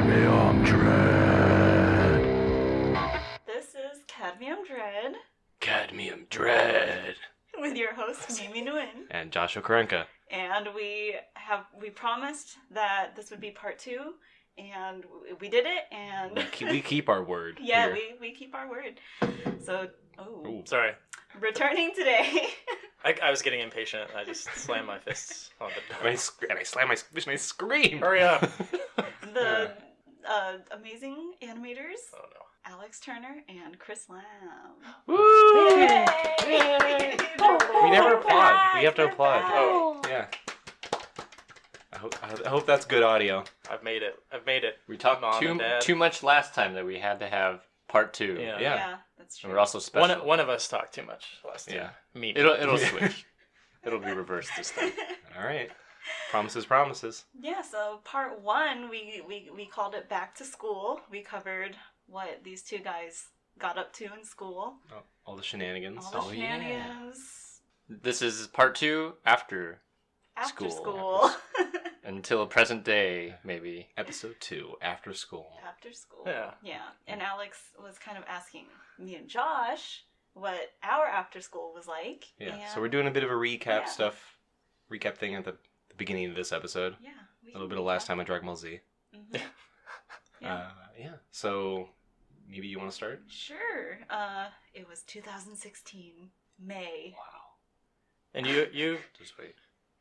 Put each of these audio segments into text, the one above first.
CADMIUM DREAD. This is CADMIUM DREAD CADMIUM DREAD. with your host Mimi Nguyen. And Joshua Karenka. And we promised that this would be part 2, and we did it. And We keep our word. yeah, here. we keep our word. So Ooh, sorry. Returning today. I was getting impatient. I just slammed my fists on the door. And I slam my fist and I scream. Hurry up! The amazing animators, Oh no. Alex Turner and Chris Lamb. Woo! Yay! Yay! They're We never back. applaud. We have to They're applaud. back. Oh. Yeah. I hope that's good audio. I've made it. We talked Mom and Dad. too much last time that we had to have part 2. Yeah. Yeah, that's true. And we're also special. One of us talked too much last time. Yeah. Me. It'll switch. It'll be reversed this time. All right. Promises. Yeah, so part 1, we called it Back to School. We covered what these two guys got up to in school. Oh, all the shenanigans. All the shenanigans. This is part 2 after After School. school. until present day, maybe. Episode 2, After School. After school. Yeah. Yeah. And Alex was kind of asking me and Josh what our after school was like. Yeah. And So we're doing a bit of a recap Yeah. recap thing at the beginning of this episode. Yeah. A little bit of last time on Dragon Ball Z. Mhm. Yeah. Yeah. So maybe you want to start? Sure. It was 2016, May. Wow. And you Just wait.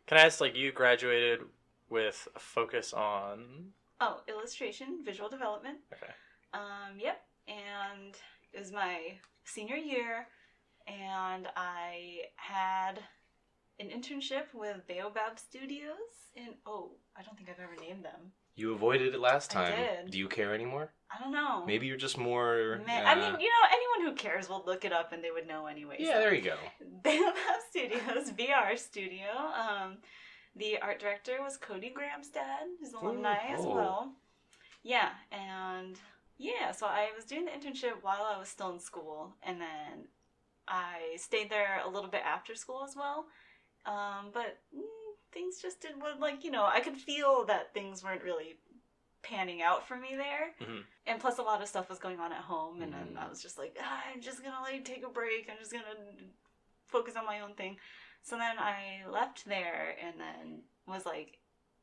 can I ask, like, you graduated with a focus on? Oh, illustration, visual development. Okay. Yep. And it was my senior year, and I had an internship with Baobab Studios in, I don't think I've ever named them. You avoided it last I time. did. Do you care anymore? I don't know. Maybe you're just more. I mean, anyone who cares will look it up and they would know anyway. Yeah, so. there you go. Baobab Studios, VR studio. The art director was Cody Gramstad, who's an alumni as Oh. well. Yeah, and yeah, so I was doing the internship while I was still in school, and then I stayed there a little bit after school as well. But things just didn't, I could feel that things weren't really panning out for me there. Mhm. And plus a lot of stuff was going on at home, and then I was just like, I'm just gonna take a break, I'm just gonna focus on my own thing. So then I left there and then was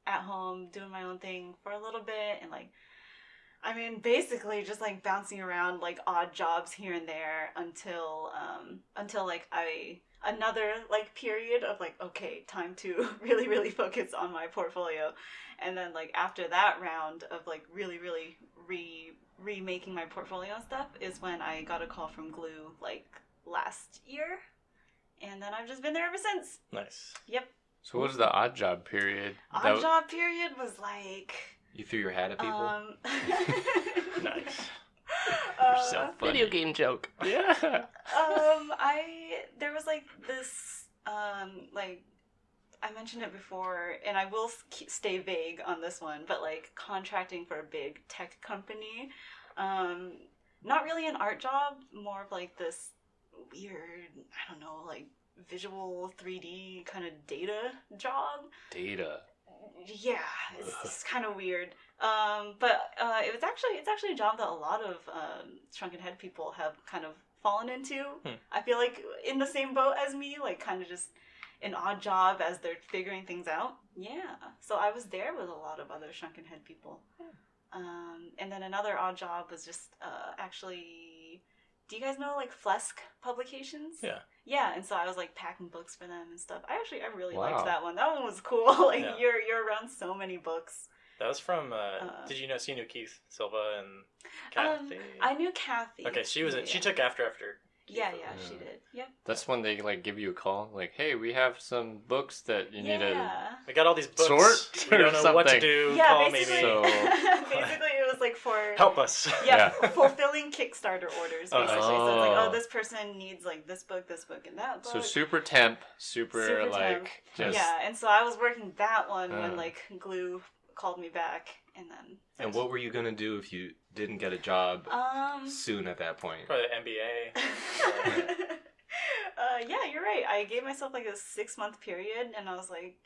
at home doing my own thing for a little bit, and basically just bouncing around odd jobs here and there until another period of okay, time to really focus on my portfolio. And then after that round of really remaking my portfolio and stuff is when I got a call from Glue last year, and then I've just been there ever since. Nice. Yep. So what was the odd job period? Odd job period was You threw your hat at people? Nice. You're so funny. Video game joke. Yeah. There was this, I mentioned it before, and I will stay vague on this one, but contracting for a big tech company, not really an art job, more of this weird, I don't know, visual 3D kind of data job. Data. Yeah, it's kind of weird. But it's actually a job that a lot of shrunken head people have kind of fallen into. I feel in the same boat as me, kind of just an odd job as they're figuring things out. Yeah, so I was there with a lot of other shrunken head people. And then another odd job was just actually, do you guys know Flesk Publications? Yeah. Yeah, and so I was packing books for them and stuff. I really Wow. liked that one. That one was cool. Yeah. You're around so many books. That was from. Did you know? So you knew Keith Silva and Kathy? I knew Kathy. Okay, she was. Yeah. She took after. Yeah, Keith. she did. Yep. That's when they give you a call, hey, we have some books that you need to. Yeah. We got all these books. Sort We or don't know what to something. do. Yeah, Call basically. maybe. So- Basically, it was for Help us. Yeah, fulfilling Kickstarter orders. Oh, Basically, nice. so it's this person needs this book, and that book. So super temp, super temp. just. Yeah, and so I was working that one when Glue called me back, and then. And what were you going to do if you didn't get a job soon at that point? Probably MBA. Yeah, you're right. I gave myself a 6-month period, and I was like,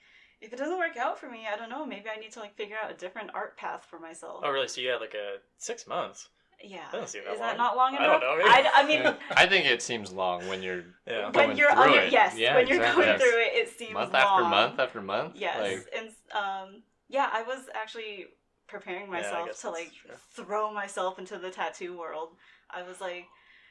if it doesn't work out for me, I don't know. Maybe I need to like figure out a different art path for myself. Oh, really? So you had like a 6 months? Yeah. That doesn't seem that Is long. that not long enough? I don't know. I mean, I think it seems long when you're Yeah. going when you're through under, it. yes, Yeah, when you're exactly. going Yes. through it, it seems month long. after month after month. Yes, Like, and yeah, I was actually preparing Yeah, I myself guess to that's like true. throw myself into the tattoo world. I was like,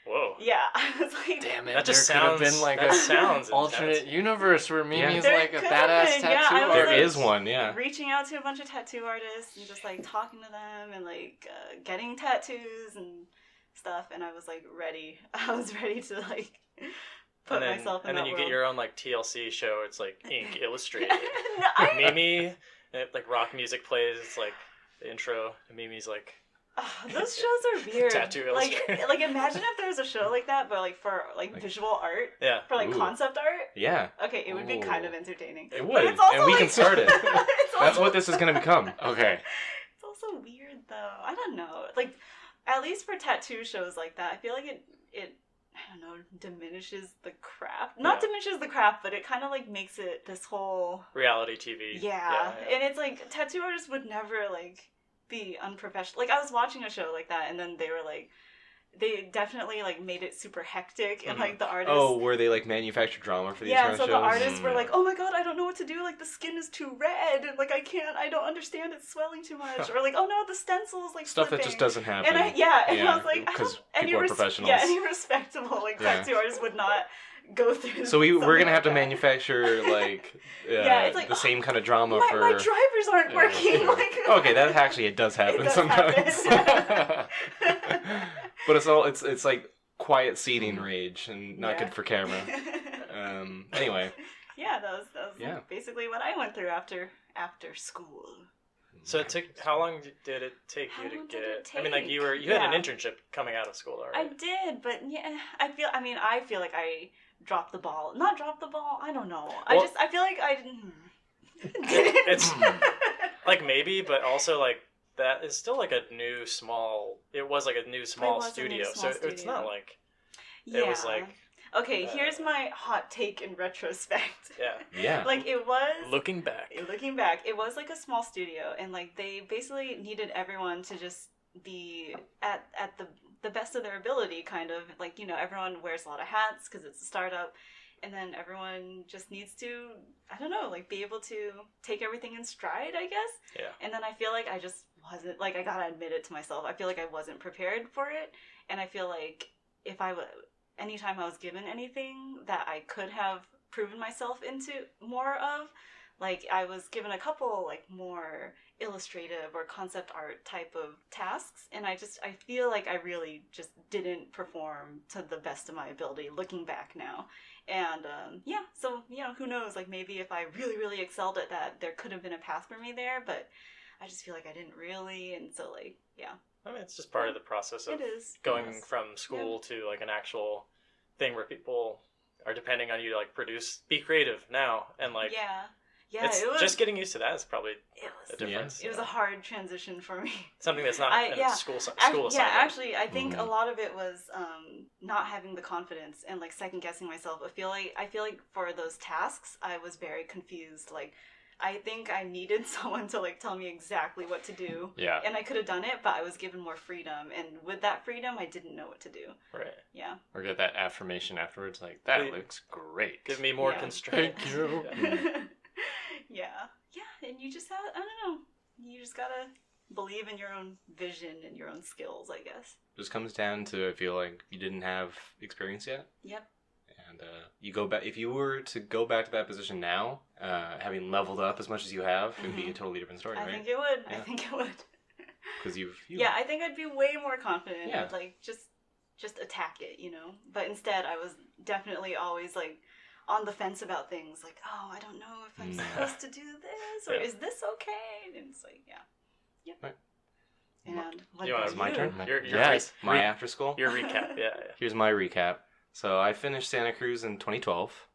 Whoa. yeah, I was like, damn it! That just there could have sounds. been like that a sounds alternate intense. universe where Mimi's There like a could have badass been, yeah, tattoo I was There like- is one, yeah. reaching out to a bunch of tattoo artists and just like talking to them and like getting tattoos and stuff, and I was like ready. I was ready to like put and then, myself in and that then you world. get your own like TLC show. It's like ink illustrated. No, I- Mimi, and like rock music plays. It's like the intro. And Mimi's like. Those shows are weird. Tattoo like illustrator. imagine if there was a show like that, but like for like visual art, Yeah. for like Ooh. concept art. Yeah, Okay, it would be kind of Ooh. entertaining. it But would. it's also, And we can like- start it. it's That's also- what this is going to become. okay. It's also weird though. I don't know. Like, at least for tattoo shows like that, I feel like it I don't know, diminishes the craft. Not Yeah. diminishes the craft, but it kind of like makes it this whole Reality TV. yeah. And it's like tattoo artists would never like be unprofessional. Like I was watching a show like that, and then they were like, they definitely like made it super hectic, and like the artists. Oh, where they like manufacture drama for these Yeah, kind so of the shows? artists were like, "Oh my god, I don't know what to do. Like the skin is too red, and like I don't understand. It's swelling too much." Or like, "Oh no, the stencil is like Stuff that flipping." just doesn't happen. And I I Yeah, was like, I 'cause don't- any people are professionals. Yeah, any respectable like Yeah. tattoo artist would not go through. So we're something gonna have to like that. manufacture like, Yeah, it's like, the same kind of drama My for. drivers aren't Yeah. working. Like Okay, that actually it does happen does sometimes. happen. But it's like quiet seating rage and not Yeah. good for camera. Anyway, Yeah, that was Yeah. basically what I went through after school. So it took. How long did it take How you to long get did it it? I mean, like you take? had an Yeah. internship coming out of school I already. did, but yeah, I feel like I dropped the ball. Not dropped the ball. I don't know. Well- I feel like I didn't. It's like maybe, but also like that is still like a new small. It was like a new small was a new studio, small so it's not studio. like Yeah. it was like Okay, here's my hot take in retrospect. yeah. Like it was looking back. looking back, it was like a small studio, and like they basically needed everyone to just be at the best of their ability, kind of like, you know, everyone wears a lot of hats because it's a startup, and then everyone just needs to, I don't know, like be able to take everything in stride, I guess. Yeah. And then I feel like I just wasn't, like, I gotta admit it to myself, I feel like I wasn't prepared for it, and I feel like if anytime I was given anything that I could have proven myself into more of, like I was given a couple like more illustrative or concept art type of tasks, and I feel like I really just didn't perform to the best of my ability looking back now. And yeah, so you know, who knows, like maybe if I really excelled at that, there could have been a path for me there, but I just feel like I didn't really, and so like yeah, I mean, it's just part of the process of it is going Yes. from school to like an actual thing where people are depending on you to like be creative now, and like yeah, it's it was just getting used to that is probably it a was difference. it was a hard transition for me. Something that's not in yeah. a school Yeah, assignment. actually, I think Mhm. a lot of it was not having the confidence and like second guessing myself. I feel like for those tasks, I was very confused. Like, I think I needed someone to like tell me exactly what to do, Yeah. and I could have done it, but I was given more freedom, and with that freedom, I didn't know what to do. Right. Yeah, Or get that affirmation afterwards, like, that Hey, looks great. Give me more Yeah. constraint. Thank you. yeah, and you just have, I don't know, you just gotta believe in your own vision and your own skills, I guess. Just comes down to, I feel like you didn't have experience yet. Yep. And you go back, if you were to go back to that position now, having leveled up as much as you have, it'd be a totally different story, I right? think it would. I Yeah. think it would. Because you've Yeah, I think I'd be way more confident. Yeah. I'd, like, just attack it, you know? But instead, I was definitely always, like, on the fence about things. Like, oh, I don't know if I'm supposed to do this, or Yeah. is this okay? And it's like, yeah. Yep. Right. And what You wanna- about my you? turn? Your Yes, re- my re- after school. Your recap, yeah. Here's my recap. So I finished Santa Cruz in 2012,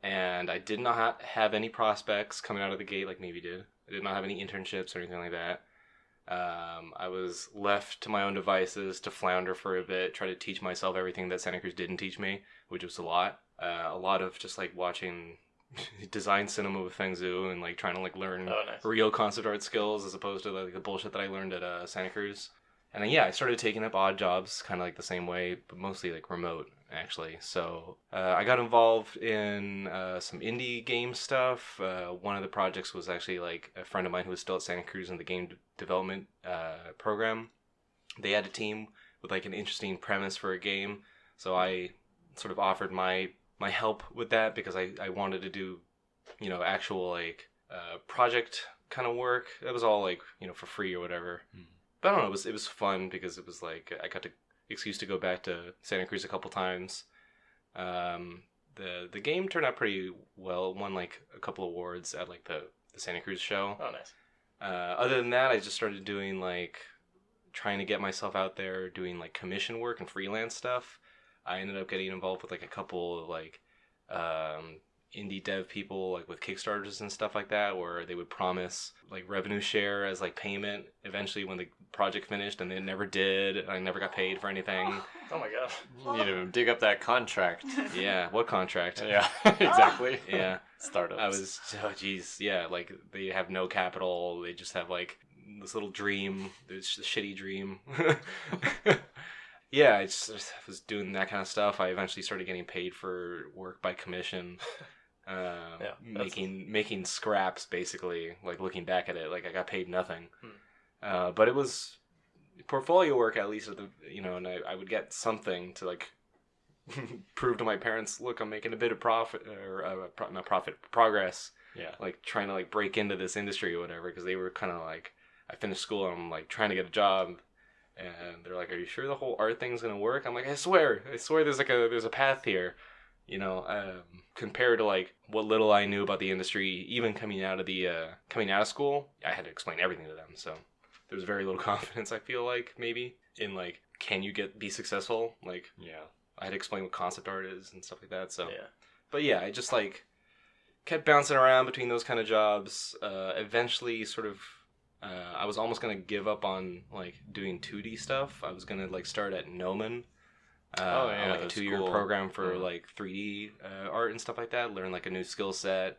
and I did not have any prospects coming out of the gate like Navy did. I did not have any internships or anything like that. I was left to my own devices to flounder for a bit, try to teach myself everything that Santa Cruz didn't teach me, which was a lot. A lot of just like watching design cinema with Fengzhu and like trying to like learn nice. real concept art skills as opposed to like the bullshit that I learned at Santa Cruz. And then yeah, I started taking up odd jobs, kind of like the same way, but mostly like remote actually. So I got involved in some indie game stuff. One of the projects was actually like a friend of mine who was still at Santa Cruz in the game development program. They had a team with like an interesting premise for a game, so I sort of offered my help with that because I wanted to do, you know, actual like project kind of work. That was all like, you know, for free or whatever. But I don't know, it was fun because it was like I got the excuse to go back to Santa Cruz a couple times. The game turned out pretty well. It won like a couple awards at like the Santa Cruz show. Oh, nice. Other than that, I just started doing like trying to get myself out there doing like commission work and freelance stuff. I ended up getting involved with like a couple of like indie dev people like with Kickstarters and stuff like that, where they would promise like revenue share as like payment eventually when the project finished, and they never did. I never got paid for anything. Oh my god. You need to dig up that contract. Yeah, what contract? Yeah, exactly. Yeah, Startups. I was, oh geez, yeah, like they have no capital. They just have like this little dream, this shitty dream. Yeah, I just was doing that kind of stuff. I eventually started getting paid for work by commission. Making scraps basically. Like looking back at it, like I got paid nothing. But it was portfolio work at least, you know, and I would get something to like prove to my parents, look, I'm making a bit of profit or not profit, progress. Yeah. Like trying to like break into this industry or whatever, because they were kind of like, I finished school and I'm like trying to get a job. And they're like, "Are you sure the whole art thing's gonna work?" I'm like, I swear, there's a path here, you know. Compared to like what little I knew about the industry, even coming out of school, I had to explain everything to them. So there was very little confidence. I feel like maybe in like, can you be successful? Like, yeah, I had to explain what concept art is and stuff like that. So, yeah. But yeah, I just like kept bouncing around between those kind of jobs. Eventually, sort of. I was almost gonna give up on like doing 2D stuff. I was gonna like start at Gnomon, like a 2-year program for like 3D art and stuff like that. Learn like a new skill set,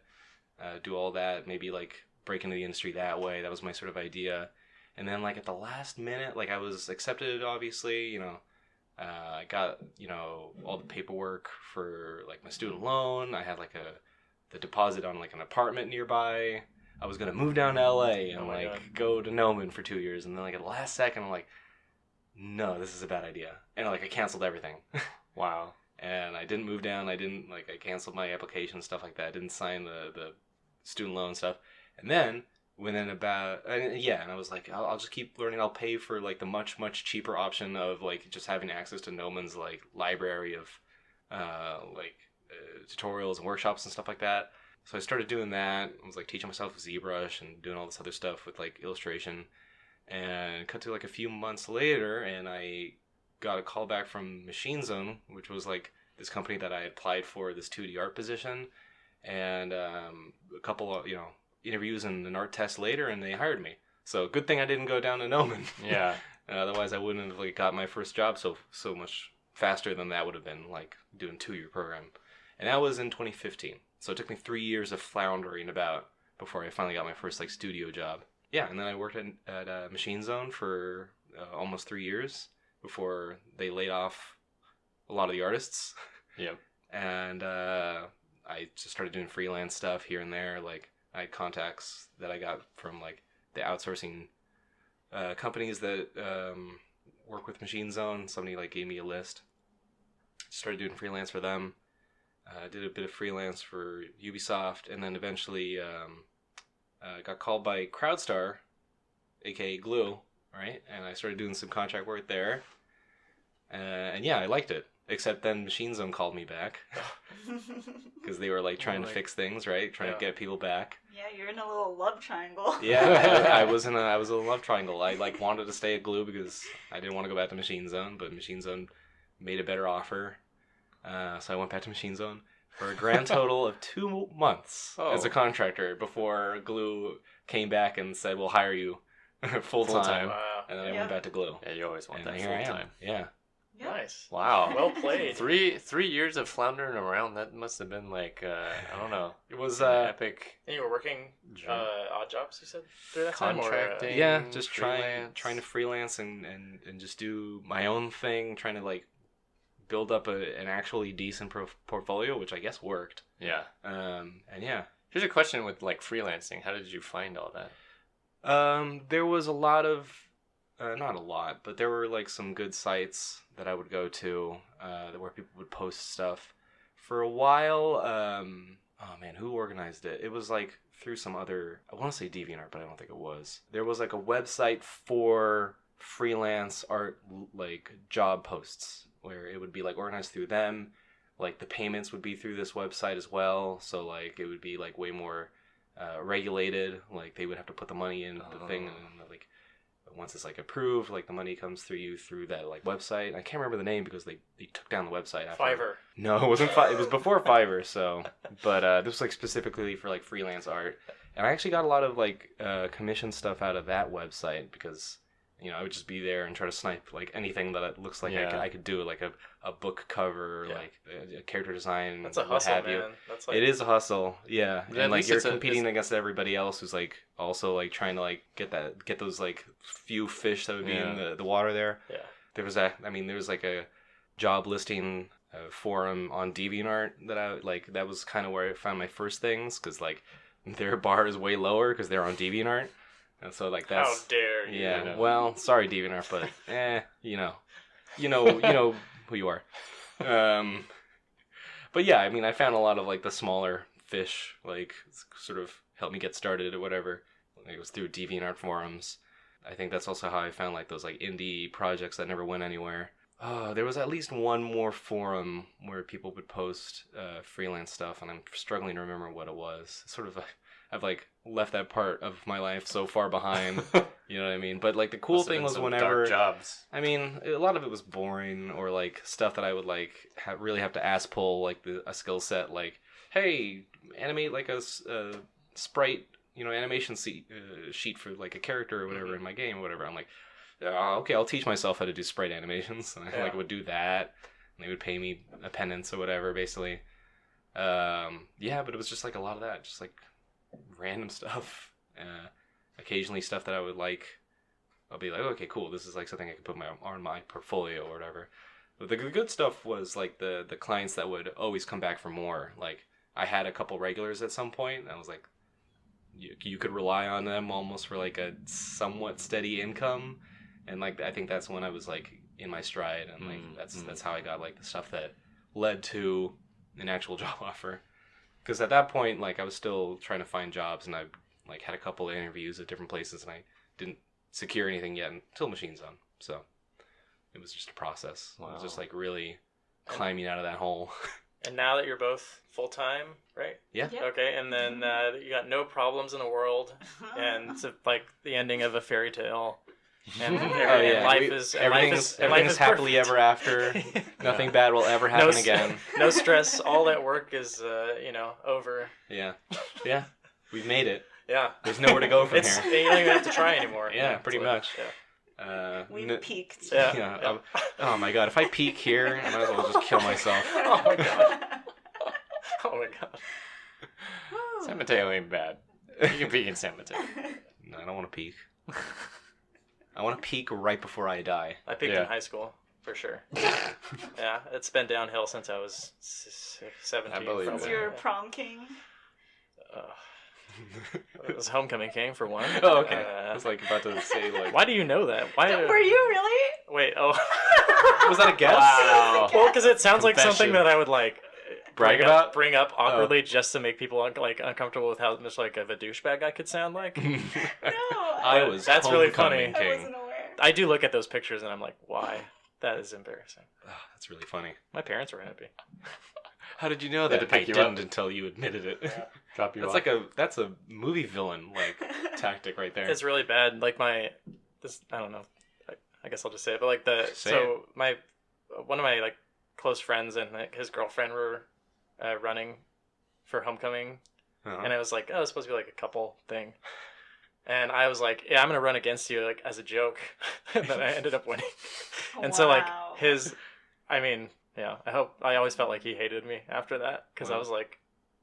do all that. Maybe like break into the industry that way. That was my sort of idea. And then like at the last minute, like I was accepted. Obviously, you know, I got, you know, all the paperwork for like my student loan. I had like the deposit on like an apartment nearby. I was gonna move down to LA and go to Gnomon for 2 years, and then like at the last second, I'm like, no, this is a bad idea, and like I canceled everything. Wow. And I didn't move down. I canceled my application, stuff like that. I didn't sign the student loan stuff. And then within about and I was like, I'll just keep learning. I'll pay for like the much cheaper option of like just having access to Gnomon's like library of tutorials and workshops and stuff like that. So I started doing that. I was like teaching myself ZBrush and doing all this other stuff with like illustration. And cut to like a few months later, and I got a call back from Machine Zone, which was like this company that I had applied for this 2D art position. And a couple of, you know, interviews and an art test later, and they hired me. So good thing I didn't go down to Gnomon. Yeah. Otherwise I wouldn't have like got my first job so much faster than that would have been, like doing 2-year program. And that was in 2015. So it took me 3 years of floundering about before I finally got my first like studio job. Yeah, and then I worked at Machine Zone for almost 3 years before they laid off a lot of the artists. Yep. And I just started doing freelance stuff here and there. Like I had contacts that I got from like the outsourcing companies that work with Machine Zone. Somebody like gave me a list. Started doing freelance for them. Did a bit of freelance for Ubisoft, and then eventually got called by Crowdstar, aka Glue, right? And I started doing some contract work there. And yeah, I liked it. Except then Machine Zone called me back. Because they were like trying to fix things, right? Trying to get people back. Yeah, you're in a little love triangle. Yeah, I was in a love triangle. I like wanted to stay at Glue because I didn't want to go back to Machine Zone, but Machine Zone made a better offer. So I went back to Machine Zone for a grand total of 2 months as a contractor before Glue came back and said, we'll hire you full time. Wow. And then I went back to Glue. Yeah, you always want and that here full I am. time. Yeah. Yeah. Nice. Wow. Well played. 3 years of floundering around. That must have been like I don't know. It was an epic. And you were working Job. odd jobs, you said, through that Contracting. time? yeah, just freelance. trying to freelance and just do my own thing, trying to like build up an actually decent portfolio, which I guess worked. Yeah. And yeah. Here's a question with like freelancing. How did you find all that? There was a lot of, not a lot, but there were like some good sites that I would go to where people would post stuff. For a while, oh man, who organized it? It was like through some other, I want to say DeviantArt, but I don't think it was. There was like a website for freelance art, like job posts, where it would be like organized through them. Like the payments would be through this website as well, so like it would be like way more regulated. Like they would have to put the money in the thing, and then, like once it's like approved, like the money comes through you through that like website. And I can't remember the name because they took down the website after. Fiverr. No, it wasn't. It was before Fiverr. So, but this was like specifically for like freelance art, and I actually got a lot of like commission stuff out of that website because I would just be there and try to snipe like anything that it looks like I could do, like a book cover, or like a character design. That's a what hustle, have man. you. That's like... It is a hustle, yeah. But And at like least you're it's competing against everybody else who's like also like trying to like get those like few fish that would be in the water there. Yeah. There was there was like a job listing forum on DeviantArt that I like. That was kind of where I found my first things, because like their bar is way lower because they're on DeviantArt. And so like that's How dare you? yeah. Well, sorry DeviantArt, but you know who you are. But yeah, I found a lot of like the smaller fish, like sort of helped me get started or whatever. It was through DeviantArt forums. I think that's also how I found like those like indie projects that never went anywhere. There was at least one more forum where people would post freelance stuff, and I'm struggling to remember what it was. Sort of I've like left that part of my life so far behind. You know what I mean? But like the cool thing was whenever jobs. a lot of it was boring, or like stuff that I would like really have to ass pull like a skill set, like, hey, animate like a sprite, animation sheet for like a character or whatever in my game or whatever. I'm like, okay, I'll teach myself how to do sprite animations. And I like would do that, and they would pay me a penance or whatever, basically. But it was just like a lot of that, just like random stuff. Occasionally stuff that I would like, I'll be like, okay, cool, this is like something I can put on my portfolio or whatever. But the good stuff was like the clients that would always come back for more. Like I had a couple regulars at some point, and I was like, you could rely on them almost for like a somewhat steady income. And like I think that's when I was like in my stride, and like that's how I got like the stuff that led to an actual job offer. Because at that point, like I was still trying to find jobs, and I like had a couple of interviews at different places, and I didn't secure anything yet until Machine Zone. So it was just a process. Wow. It was just like really climbing out of that hole. And now that you're both full time, right? Yeah. Yep. Okay, and then you got no problems in the world, and it's like the ending of a fairy tale. And, life is everything's happily perfect. ever after. Nothing bad will ever happen again. No stress. All that work is over. Yeah. We've made it. Yeah. There's nowhere to go from here. You don't even have to try anymore. Yeah, pretty much. Yeah. We've peaked. Yeah. Oh my god! If I peak here, I might as well just kill myself. Oh my god. Oh my god. San Mateo ain't bad. You can peak in San Mateo. No, I don't want to peak. I want to peak right before I die. I peaked in high school, for sure. Yeah, it's been downhill since I was 17. I believe Since it. you're prom king. It was homecoming king for one. Oh, okay. I was like about to say like. Why do you know that? Why? Were you really? Wait. Oh. Was that a guess? Wow. Well, because it sounds like something Confession. that I would like bring up Oh. awkwardly just to make people like uncomfortable with how much like of a douchebag I could sound like. No. I was. That's really homecoming funny. I king. wasn't aware. I do look at those pictures and I'm like, why? That is embarrassing. Oh, that's really funny. My parents were happy. How did you know that? Did it I pick you didn't up? until you admitted it. Drop you That's off. like that's a movie villain like tactic right there. It's really bad. Like I don't know. I guess I'll just say it. But like one of my like close friends and like, his girlfriend were running for homecoming, Uh-huh. and I was like, oh, it's supposed to be like a couple thing, And I was like, yeah, I'm gonna run against you like as a joke, and then I ended up winning. And so like I always felt like he hated me after that because I was like,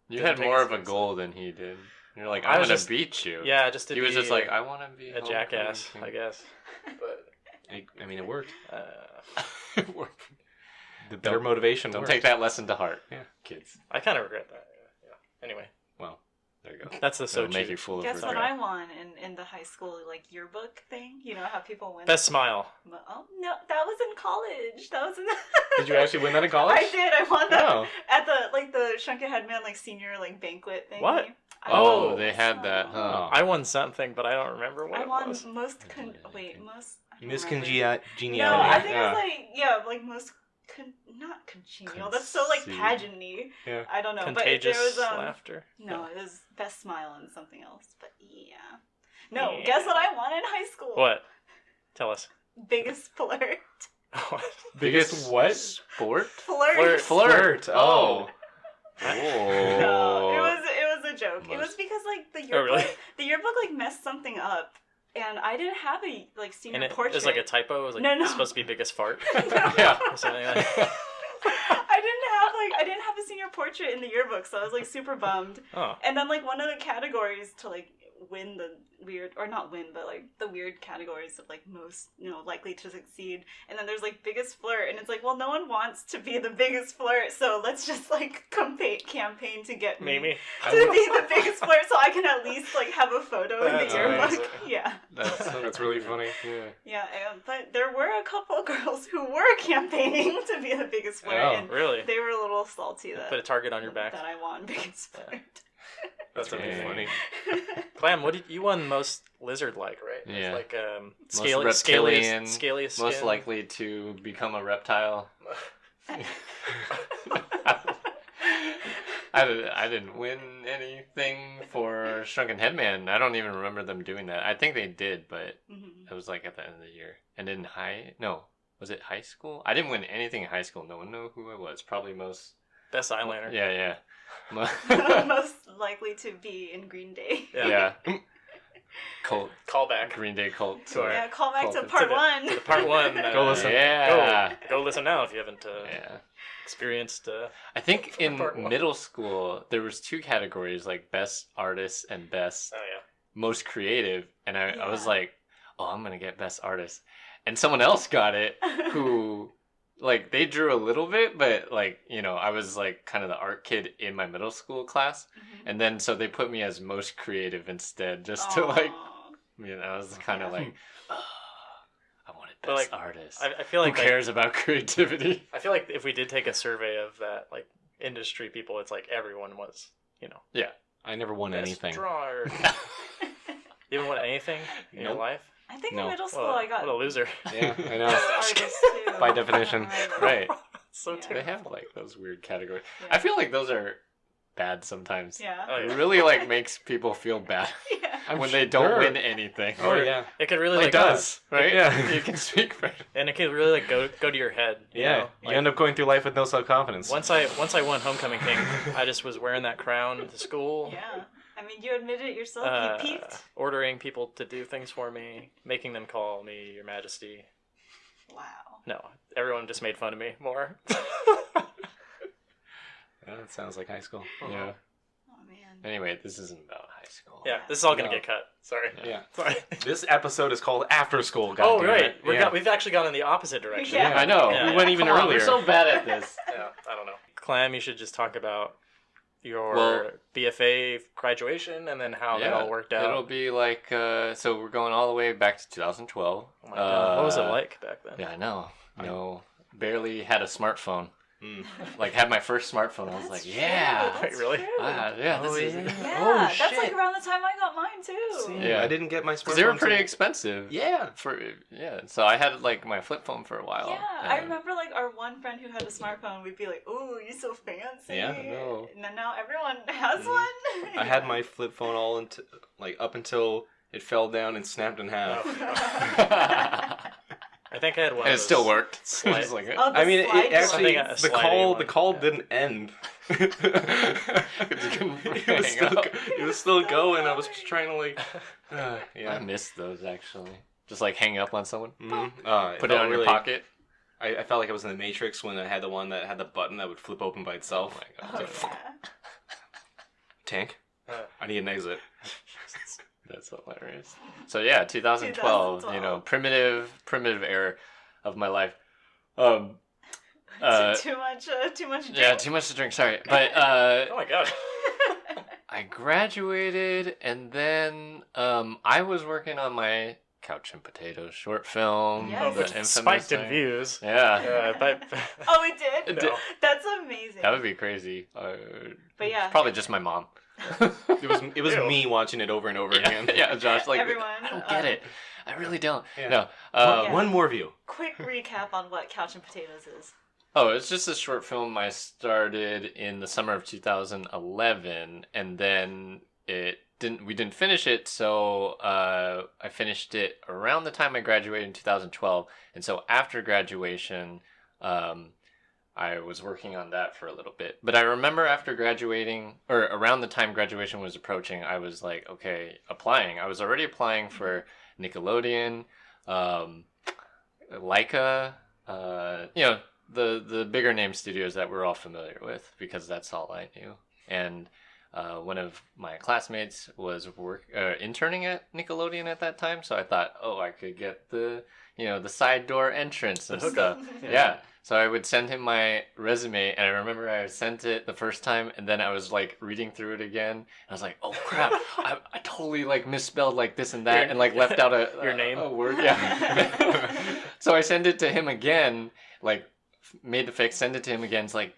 you had more of a goal than he did. You're like, I'm gonna beat you. Yeah, just to he was just like, I want to be a jackass, I guess. But I mean, it worked. It worked. The better motivation. Don't worked. take that lesson to heart, kids. I kind of regret that. Yeah. Anyway, well, there you go. That's the That'll make you full of Guess regret. what I won in the high school like yearbook thing? You know how people win. Best smile. Oh no, that was in college. That was in. Did you actually win that in college? I did. I won that Oh. at the Shrunken Headman senior banquet thing. What? Oh, they had that, huh? I won something, but I don't remember what I it won was. most. I don't know anything. Most. Miss Congeniality. Congeniality. No, I think it was most. Not congenial. That's so Conceit. pageant-y. Yeah. I don't know, Contagious but there was laughter. No, it was best smile and something else. But yeah. No, guess what I won in high school? What? Tell us. Biggest flirt. Biggest what? Sport? Flirt. Oh. No, it was a joke. It was because the yearbook, Oh, really? the yearbook messed something up, and I didn't have a senior And it portrait. was like a typo. It was No. it's supposed to be biggest fart. Yeah. Or something like that. I didn't have a senior portrait in the yearbook, so I was super bummed. Oh. And then one of the categories to win the weird, or not win, but the weird categories of most likely to succeed. And then there's biggest flirt, and it's well, no one wants to be the biggest flirt, so let's just campaign to get me Mimi. to be the biggest flirt, so I can at least like have a photo in That's the yearbook. amazing. Yeah. That's really funny. Yeah. Yeah, but there were a couple of girls who were campaigning to be the biggest flirt, Oh, and really? they were a little salty that Put a target on your back. that I won biggest flirt. That's really Dang. funny. Clam, what did you won most lizard-like, right? It's Yeah. like Most reptilian, scaliest most skin. likely to become a reptile. I didn't win anything for Shrunken Headman. I don't even remember them doing that. I think they did, but Mhm. it was at the end of the year. And in was it high school? I didn't win anything in high school. No one knew who I was. Probably most. Best eyeliner. Yeah. Most likely to be in Green Day. Yeah. Yeah. Cult. Callback. Green Day cult. Sorry. Yeah, call back to Called it. part To the- one. To the part one. Go listen. Yeah. Go listen now if you haven't Yeah. experienced. I think in Part one. middle school there was two categories, like best artist and best Oh yeah. most creative, and I was Yeah. like, oh, I'm gonna get best artist, and someone else got it who they drew a little bit, but I was kind of the art kid in my middle school class, Mhm. and then so they put me as most creative instead, just to Aw. I was kind of like, oh, I wanted But, best artist. I feel like Who cares about creativity? I feel like if we did take a survey of that industry people, it's everyone was I never won best anything. drawer. You haven't won anything in your Nope. life? I think No. in middle school What a- I got what a loser. Yeah, I know. best artist too. By definition. Right. So Yeah. terrible. They have those weird categories. Yeah. I feel like those are bad sometimes. Yeah. Oh, It yeah. really makes people feel bad Yeah. I'm when they don't sure. win anything. Oh yeah. It could really It does. Right? Yeah. You can speak for it. and it could really go to your head. You Yeah. know? You end up going through life with no self confidence. Once I won homecoming king, I just was wearing that crown to school. Yeah. I mean, you admitted it yourself. You peaked. Ordering people to do things for me, making them call me Your Majesty. Wow. No, everyone just made fun of me more. Yeah, that sounds like high school. Yeah. Oh man. Anyway, this isn't about high school. Yeah, this is all gonna No. get cut. Sorry. Yeah. Sorry. This episode is called After School. Oh goddammit. right, Yeah. we've actually gone in the opposite direction. Yeah. I know. Yeah. We went even Come on, earlier. we're so bad at this. Yeah, I don't know. Clam, you should just talk about your Well- BFA graduation and then how that all worked out. It'll be so we're going all the way back to 2012. Oh my god, what was it like back then? Yeah, I know. No, barely had a smartphone. Mm. Had my first smartphone. I was That's like, true. yeah. That's Really? true. Yeah, Oh, this is. Yeah, Oh, that's shit. around the time I got mine too. See, Yeah. I didn't get my smartphone. Because they were pretty till- expensive. Yeah. So I had my flip phone for a while. Yeah, I and- remember our one friend who had a smartphone. We'd be like, "Oh, you're so fancy." Yeah, I know. And then now everyone has Mhm. one. I had my flip phone all up until it fell down and snapped in half. I think I had one. And of it still those worked. slide- It was like, Oh, the I mean, slide it actually one. the Sliding call one. the call didn't end. It was still going. I was just trying to like. I missed those actually. Just like hang up on someone, Put it on your pocket. I felt like I was in the Matrix when I had the one that had the button that would flip open by itself. Oh my god! Tank. I need an exit. That's hilarious. So yeah, 2012. You know, primitive era of my life. Too much drink. Yeah, too much to drink. Sorry, but Oh my god. I graduated, and then I was working on my Couch and Potatoes short film. Yes. Which spiked in views. Yeah. But Oh, it did? No. That's amazing. That would be crazy. But yeah. Probably just my mom. It was Ew. me watching it over and over again. Yeah, Josh, like, Everyone, I don't get it. I really don't. Yeah. No. Yeah. One more view. Quick recap on what Couch and Potatoes is. Oh, it's just a short film I started in the summer of 2011, and then we didn't finish it, so I finished it around the time I graduated in 2012, and so after graduation, I was working on that for a little bit. But I remember after graduating, or around the time graduation was approaching, I was like, okay, applying. I was already applying for Nickelodeon, Leica, the bigger name studios that we're all familiar with, because that's all I knew. And one of my classmates was interning at Nickelodeon at that time, so I thought, I could get the side door entrance and stuff. Yeah. So I would send him my resume, and I remember I sent it the first time, and then I was like reading through it again, and I was like, oh crap, I totally like misspelled like this and that, and like left out your name, a word. Yeah. So I sent it to him again, like made the fix, send it to him again. It's like,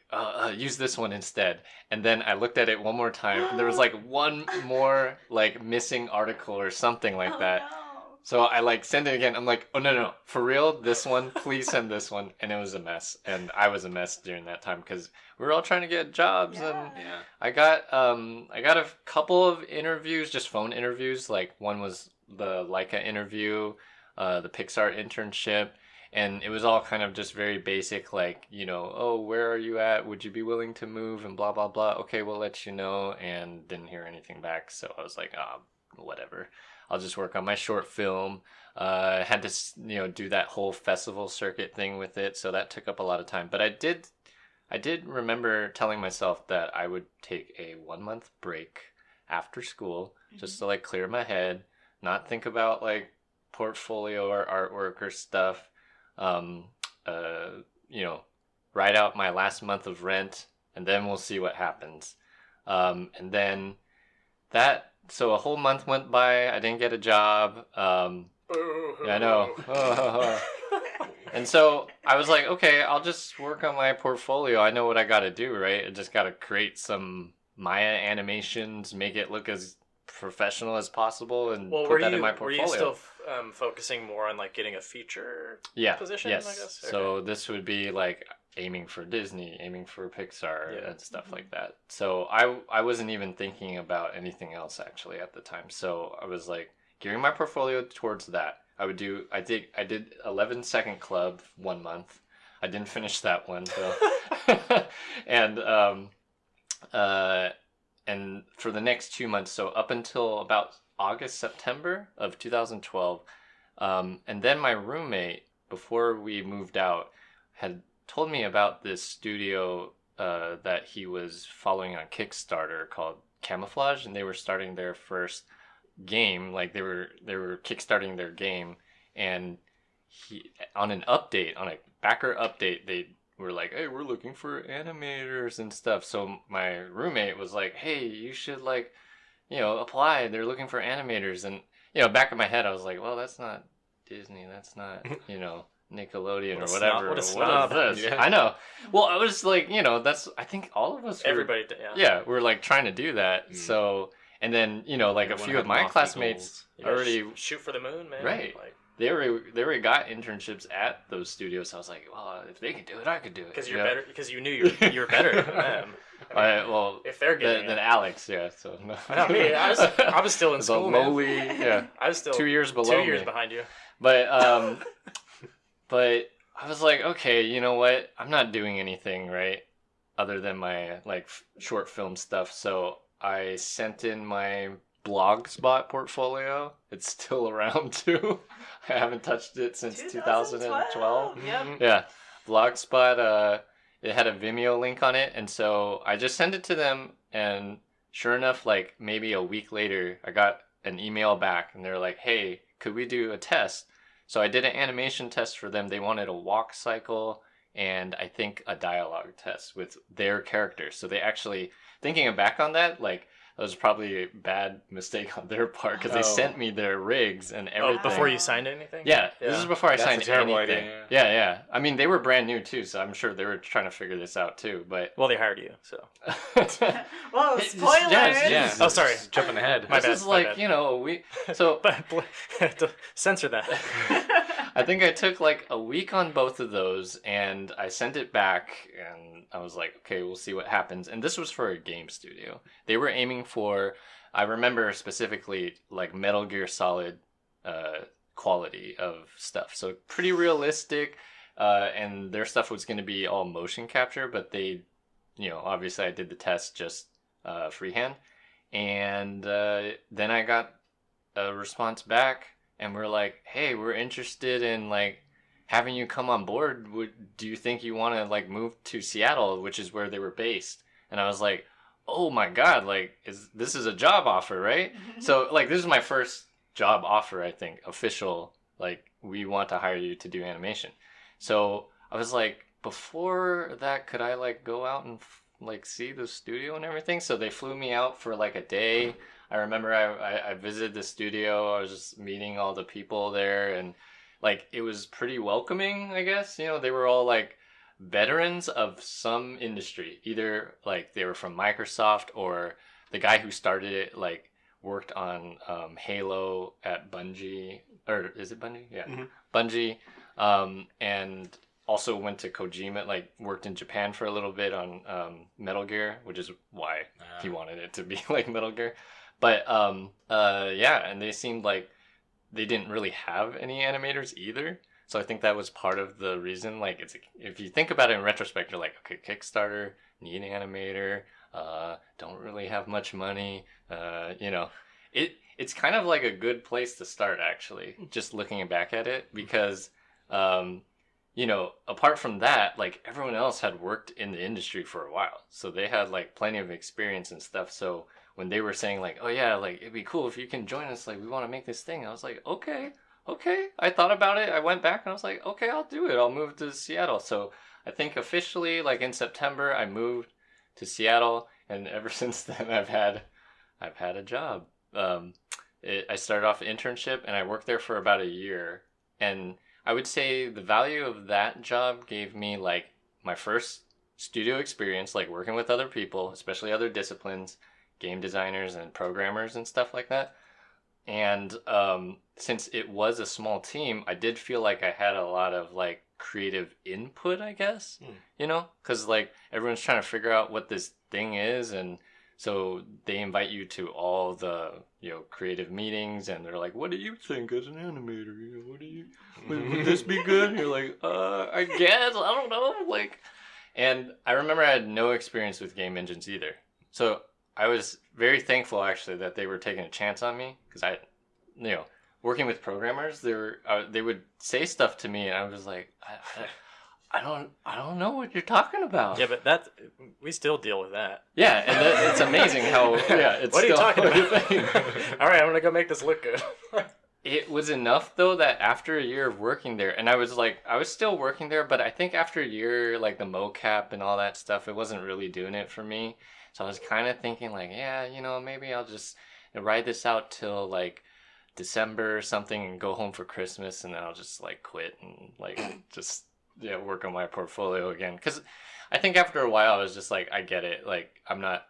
use this one instead. And then I looked at it one more time, and there was like one more like missing article or something like that. No. So I like send it again. I'm like, oh no, for real, this one, please send this one. And it was a mess, and I was a mess during that time because we were all trying to get jobs, and I got a couple of interviews, just phone interviews. Like one was the Leica interview, the Pixar internship, and it was all kind of just very basic, like, where are you at? Would you be willing to move? And blah blah blah. Okay, we'll let you know. And didn't hear anything back, so I was like, whatever. I'll just work on my short film. Had to, do that whole festival circuit thing with it, so that took up a lot of time. But I did remember telling myself that I would take a 1-month break after school, just to like clear my head, not think about like portfolio or artwork or stuff. Write out my last month of rent, and then we'll see what happens. And then so a whole month went by. I didn't get a job. Yeah, I know. And so I was like, okay, I'll just work on my portfolio. I know what I got to do, right? I just got to create some Maya animations, make it look as professional as possible, and put that in my portfolio. Were you still focusing more on like getting a feature position? Yes. I guess? Okay. So this would be like aiming for Disney, aiming for Pixar, and stuff like that. So I wasn't even thinking about anything else actually at the time. So I was like gearing my portfolio towards that. I did 11-second club 1 month. I didn't finish that one though. And for the next 2 months, so up until about August, September of 2012, and then my roommate, before we moved out, had told me about this studio that he was following on Kickstarter called Camouflage, and they were starting their first game. Like they were kickstarting their game, and on a backer update, they were like, hey, we're looking for animators and stuff. So my roommate was like, hey, you should apply. They're looking for animators. And back in my head, I was like, well, that's not Disney. That's not Nickelodeon or whatever. What a snob. What is this? Yeah. I know. Well, I was like, I think all of us everybody did, we're like trying to do that. So, and then like a few of my classmates already shoot for the moon, man. Right. Like, they already got internships at those studios. So I was like, well, if they could do it, I could do it. Because you're better. Because you knew you were better than them. Well, if they're getting than Alex, yeah. So no. I was still in school. Lowly, yeah. I was still 2 years below. 2 years behind you. But but I was like, okay, you know what? I'm not doing anything, right? other than my like short film stuff. So I sent in my Blogspot portfolio. It's still around too. I haven't touched it since 2012. Yep. Yeah, Blogspot. It had a Vimeo link on it, and so I just sent it to them, and sure enough, like maybe a week later, I got an email back, and they're like, "Hey, could we do a test?" So I did an animation test for them. They wanted a walk cycle and I think a dialogue test with their characters. So they actually, thinking back on that, like that was probably a bad mistake on their part because they sent me their rigs and everything. Oh, before you signed anything? Yeah, this is before I signed a terrible anything. idea. Yeah. I mean, they were brand new too, so I'm sure they were trying to figure this out too. But well, they hired you, so. Whoa, It's just- spoilers! yeah. Oh, sorry. Jumping ahead. My this bad, is my like bad. you know we so. Censor that. I think I took like a week on both of those and I sent it back and I was like, okay, we'll see what happens. And this was for a game studio. They were aiming for, I remember specifically like Metal Gear Solid quality of stuff. So pretty realistic. And their stuff was going to be all motion capture, but they, you know, obviously I did the test just freehand. And then I got a response back. And we're like, hey, we're interested in like having you come on board. Do you think you want to like move to Seattle, which is where they were based? And I was like, oh my God, like this is a job offer, right? So like this is my first job offer, I think, official. Like we want to hire you to do animation. So I was like, before that, could I like go out and like see the studio and everything? So they flew me out for like a day. I remember I visited the studio. I was just meeting all the people there, and like it was pretty welcoming, I guess. You know, they were all like veterans of some industry. Either like they were from Microsoft or the guy who started it like worked on Halo at Bungie, or is it Bungie? Yeah, Bungie, and also went to Kojima, like worked in Japan for a little bit on Metal Gear, which is why he wanted it to be like Metal Gear. But yeah, and they seemed like they didn't really have any animators either. So I think that was part of the reason. Like, it's if you think about it in retrospect, you're like, okay, Kickstarter, need an animator, don't really have much money. You know, it's kind of like a good place to start, actually, just looking back at it, because you know, apart from that, like everyone else had worked in the industry for a while, so they had like plenty of experience and stuff. So when they were saying like, oh yeah, like it'd be cool if you can join us, like we want to make this thing, I was like, okay. I thought about it. I went back and I was like, okay, I'll do it. I'll move to Seattle. So I think officially, like in September, I moved to Seattle, and ever since then, I've had a job. I started off an internship, and I worked there for about a year. And I would say the value of that job gave me like my first studio experience, like working with other people, especially other disciplines, game designers and programmers and stuff like that. And since it was a small team, I did feel like I had a lot of like creative input, I guess, you know, because like everyone's trying to figure out what this thing is. And so they invite you to all the, you know, creative meetings, and they're like, what do you think as an animator? You know, what do you, would this be good? And you're like, I guess, I don't know. Like, and I remember I had no experience with game engines either. So I was very thankful actually that they were taking a chance on me, because I, you know, working with programmers, they would say stuff to me, and I was like, I don't know what you're talking about. Yeah, but we still deal with that. Yeah, and it's amazing how it's. What are you still talking about? All right, I'm gonna go make this look good. It was enough though that after a year of working there, and I was still working there, but I think after a year, like the mocap and all that stuff, it wasn't really doing it for me. So I was kind of thinking like, yeah, you know, maybe I'll just ride this out till like December or something and go home for Christmas, and then I'll just like quit and like just work on my portfolio again. Because I think after a while I was just like, I get it, like I'm not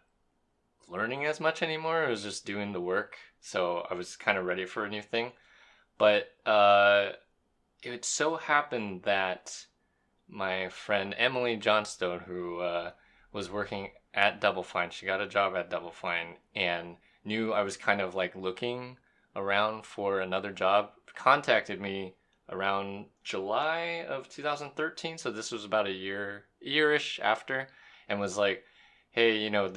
learning as much anymore. I was just doing the work, so I was kind of ready for a new thing. But it so happened that my friend Emily Johnstone, who was working at Double Fine, she got a job at Double Fine and knew I was kind of like looking around for another job, contacted me around July of 2013. So this was about a year-ish after. and was like, hey, you know,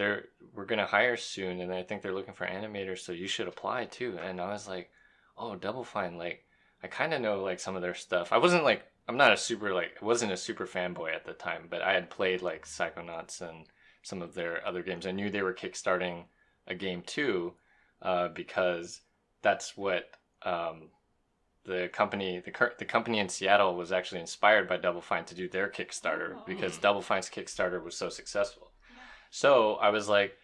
we're gonna hire soon, and I think they're looking for animators, so you should apply too. And I was like, oh, Double Fine, like I kind of know like some of their stuff. I wasn't like I'm not a super like wasn't a super fanboy at the time, but I had played like Psychonauts and some of their other games. I knew they were kickstarting a game too, because that's what the company in Seattle was actually inspired by Double Fine to do their Kickstarter because Double Fine's Kickstarter was so successful. So I was like,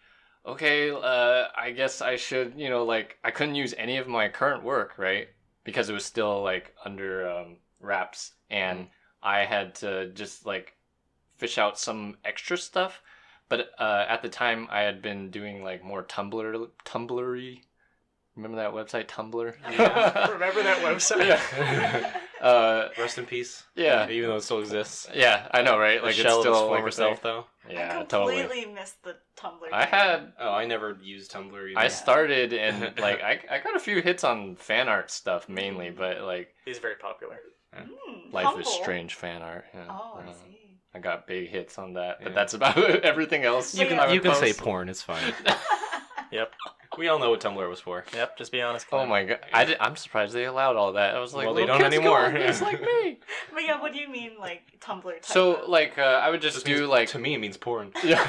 okay, I guess I should, you know, like I couldn't use any of my current work, right? Because it was still like under wraps, and I had to just like fish out some extra stuff. But at the time, I had been doing like more Tumblr-y. Remember that website, Tumblr? Yeah. Remember that website? Yeah. Rest in peace. Yeah. Even though it still exists. Yeah, I know, right? Like the shell it's of its still former like self, though. Yeah, I totally. completely missed the Tumblr. I had. Oh, I never used Tumblr either. I started and like I got a few hits on fan art stuff mainly, but like He's very popular. Life humble. is Strange fan art. Yeah. Oh, I see. I got big hits on that, but Yeah. that's about it. Everything else. You can- You can say post. porn, it's fine. Yep. We all know what Tumblr was for. Yep. Just be honest. Oh my god, I'm surprised they allowed all that. I was like, Well, they little don't kids anymore. go on this like me. But yeah, what do you mean, like Tumblr type? So of- like I would just do like To me, it means porn. yeah.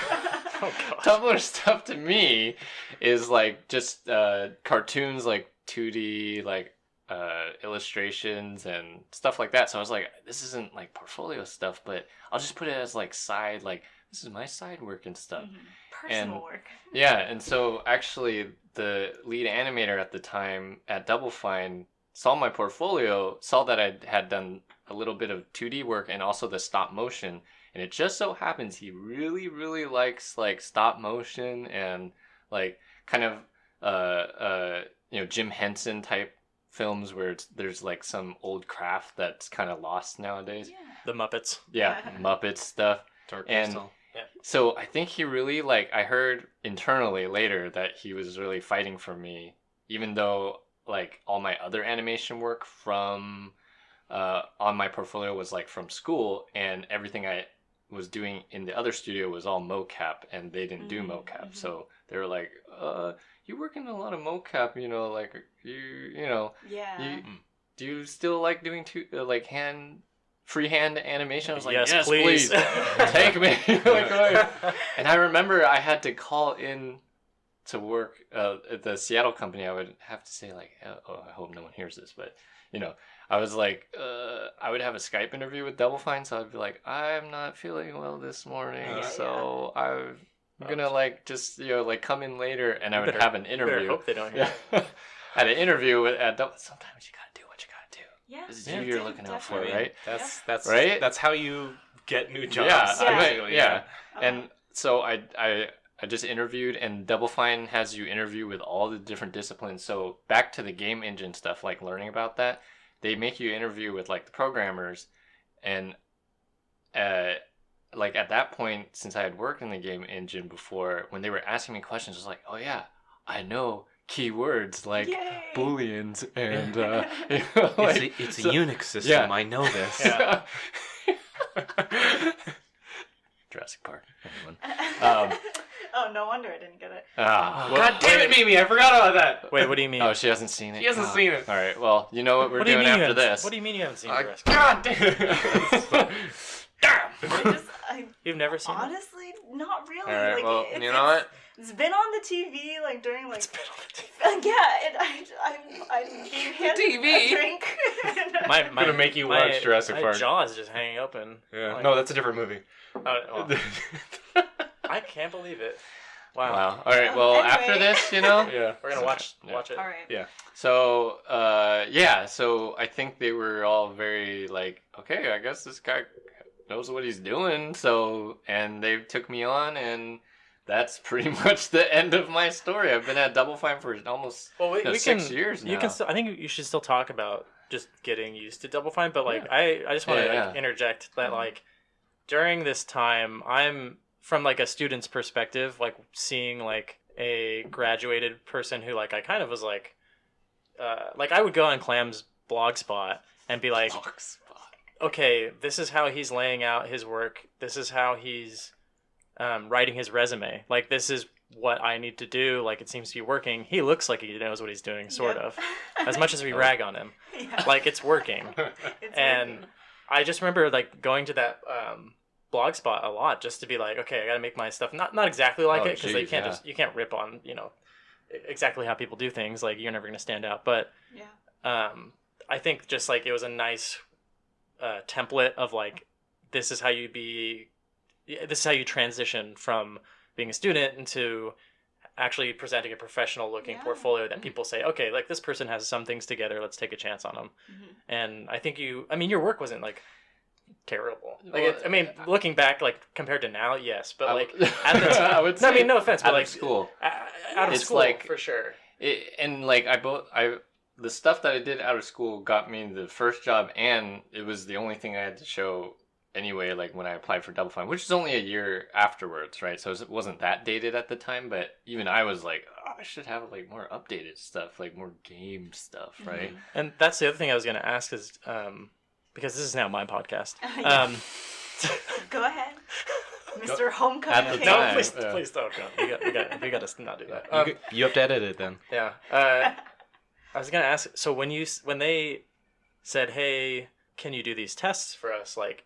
Oh gosh. Tumblr stuff to me is like just cartoons, like 2D, like illustrations and stuff like that. So I was like, this isn't like portfolio stuff, but I'll just put it as like side, like this is my side work and stuff. personal and- work. Yeah, and so actually the lead animator at the time at Double Fine saw my portfolio, saw that I had done a little bit of 2D work and also the stop motion. And it just so happens he really, really likes like stop motion and like kind of you know, Jim Henson type films where there's like some old craft that's kind of lost nowadays. Yeah. The Muppets. Yeah, Muppet stuff. Dark And- Crystal. So I think he really like I heard internally later that he was really fighting for me, even though like all my other animation work from on my portfolio was like from school, and everything I was doing in the other studio was all mocap, and they didn't do mocap. So they were like, you work in a lot of mocap, you know, like you know, Yeah. do you still like doing like freehand animation? I was like, yes, please. take me. Like, right. And I remember I had to call in to work at the Seattle company. I would have to say like, oh, I hope no one hears this, but you know, I was like, I would have a Skype interview with Double Fine, so I'd be like, I'm not feeling well this morning, so I'm gonna like just, you know, like come in later, and I would have an interview. Hope they don't hear. Yeah. I had an interview at Double. Sometimes you gotta do what you gotta do. Yeah. This is who you're looking out for, definitely. right? That's Right? That's how you get new jobs. Yeah, basically, yeah. Uh-huh. And so I just interviewed, and Double Fine has you interview with all the different disciplines. So back to the game engine stuff, like learning about that, they make you interview with like the programmers, and like at that point, since I had worked in the game engine before, when they were asking me questions, I was like, oh yeah, I know keywords like Yay. booleans and you know, like, It's a so- Unix system. yeah. I know this. Yeah. Jurassic Park, anyone? Oh, no wonder I didn't get it. Well, God damn it, Mimi! I forgot about that. Wait, what do you mean? Oh, she hasn't seen it. She hasn't seen it. All right. Well, you know what we're What do you doing mean you after haven't- this. What do you mean you haven't seen Jurassic? God damn it! You've never seen it? Honestly, not really. All right. Like, Well, it's, you know what? It's been on the TV, like during like. It's been on the TV. Yeah, I'm being handed TV? a drink. My, gonna make you watch Jurassic my Park. jaw's just hanging open. Yeah. Like- No, that's a different movie. Oh, I can't believe it. Wow. Wow. All right. Well, Anyway. after this, you know. Yeah. We're gonna watch Yeah. it. All right. Yeah. So, yeah. So I think they were all very like, okay, I guess this guy knows what he's doing. So, and they took me on, and that's pretty much the end of my story. I've been at Double Fine for almost Well, we 6 can. years now. You can. Still, I think you should still talk about just getting used to Double Fine, but like I just want to Yeah, like, yeah. interject that like during this time, I'm from like a student's perspective, like seeing like a graduated person who like I kind of was like I would go on Clam's blog spot and be like, okay, this is how he's laying out his work. This is how he's writing his resume. Like, this is what I need to do. Like, it seems to be working. He looks like he knows what he's doing, sort of. As much as we rag on him. Yeah. Like, it's working. And working. I just remember, like, going to that Blogspot a lot just to be like, okay, I gotta make my stuff not exactly like it, because you can't rip on, exactly how people do things. Like, you're never gonna stand out. But I think just, like, it was a nice template of, like, this is how you transition from being a student into actually presenting a professional looking portfolio that people say, okay, like, this person has some things together, let's take a chance on them. And I think your work wasn't, like, terrible. Like, looking back, like, compared to now, yes, but, like, at the time, I would say no offense, but, like, school, out of it's school, like, for sure. The stuff that I did out of school got me the first job, and it was the only thing I had to show anyway, like, when I applied for Double Fine, which is only a year afterwards, right? So it wasn't that dated at the time, but even I was like, oh, I should have, like, more updated stuff, like more game stuff, right? And that's the other thing I was going to ask is, because this is now my podcast. Go ahead, Mr. Homecoming At the King. time. No, please don't. We got to not do that. You have to edit it then. Yeah. I was gonna ask. So when they said, "Hey, can you do these tests for us?" Like,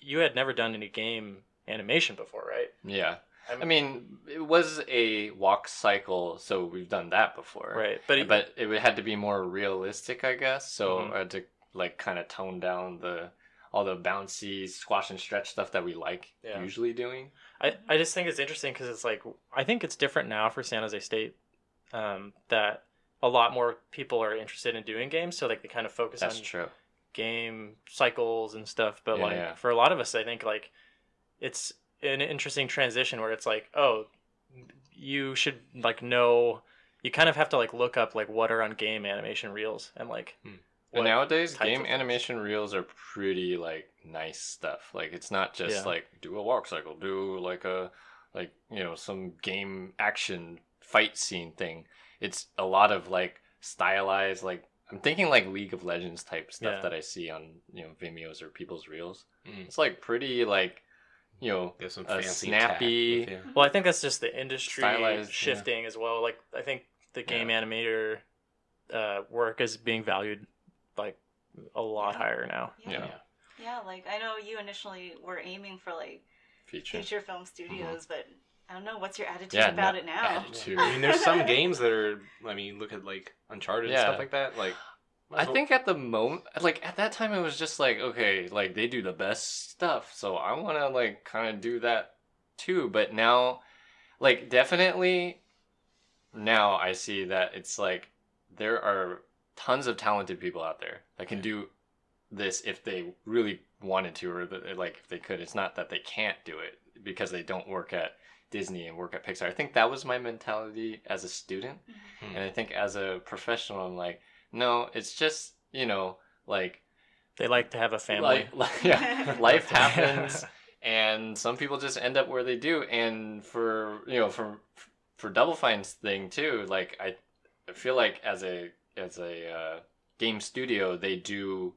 you had never done any game animation before, right? Yeah. I mean, it was a walk cycle, so we've done that before. Right. But it had to be more realistic, I guess. So I had to, like, kind of tone down all the bouncy squash and stretch stuff that we usually doing. I just think it's interesting because it's like, I think it's different now for San Jose State, that a lot more people are interested in doing games, so, like, they kind of focus That's on true. game cycles and stuff. But for a lot of us, I think, like, it's an interesting transition where it's like, oh, you should, like, know, you kind of have to, like, look up, like, what are on game animation reels, and, like, but nowadays game animation reels are pretty, like, nice stuff. Like, it's not just like, do a walk cycle, do, like, some game action fight scene thing. It's a lot of, like, stylized, like, I'm thinking, like, League of Legends type stuff that I see on, Vimeos or people's reels. It's, like, pretty, like, There's some fancy snappy. Well, I think that's just the industry Stylized, shifting as well. Like, I think the game animator work is being valued, like, a lot higher now. Yeah, like, I know you initially were aiming for, like, feature film studios, but I don't know, what's your attitude about it now? Attitude. I mean, there's some games that are, look at, like, Uncharted and stuff like that. Like, I think at the moment, like, at that time, it was just like, okay, like, they do the best stuff, so I want to, like, kind of do that too. But now, like, definitely now I see that it's like there are tons of talented people out there that can do this if they really wanted to, or like, if they could. It's not that they can't do it because they don't work at Disney and work at Pixar. I think that was my mentality as a student. And I think as a professional, I'm like, no, it's just, like, they like to have a family. Life happens, and some people just end up where they do. And for Double Fine's thing too, like, I feel like as a game studio, they do,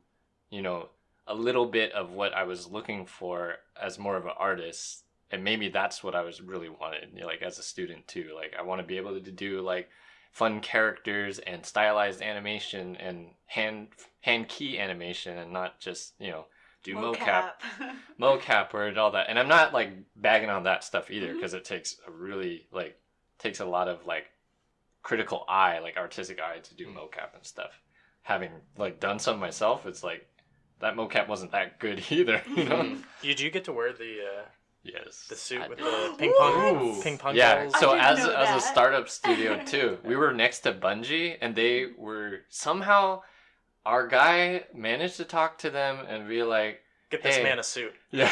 a little bit of what I was looking for as more of an artist. And maybe that's what I was really wanted, like, as a student too. Like, I want to be able to do, like, fun characters and stylized animation and hand key animation, and not just, do mocap or all that. And I'm not, like, bagging on that stuff either, because it takes a lot of, like, critical eye, like, artistic eye to do mocap and stuff. Having, like, done some myself, it's like that mocap wasn't that good either, Did you get to wear the Yes. the suit with the ping pong yeah, balls? so I as didn't know a that. startup studio too, we were next to Bungie, and they were somehow, our guy managed to talk to them and be like, Get this hey, man a suit. yeah,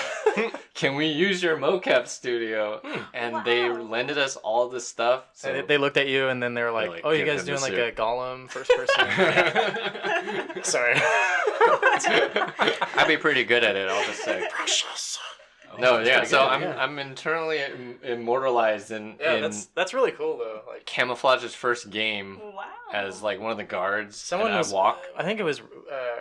can we use your mocap studio? And they lended us all this stuff. So They looked at you and then they were like, like, "Oh, you give guys him doing the like suit." a Gollum first person?" Sorry. I'd be pretty good at it, I'll just say. Precious. No, yeah. pretty So good, I'm internally immortalized in That's really cool though. Like, Camouflage's first game Wow. as, like, one of the guards. someone and was I walk. I think it was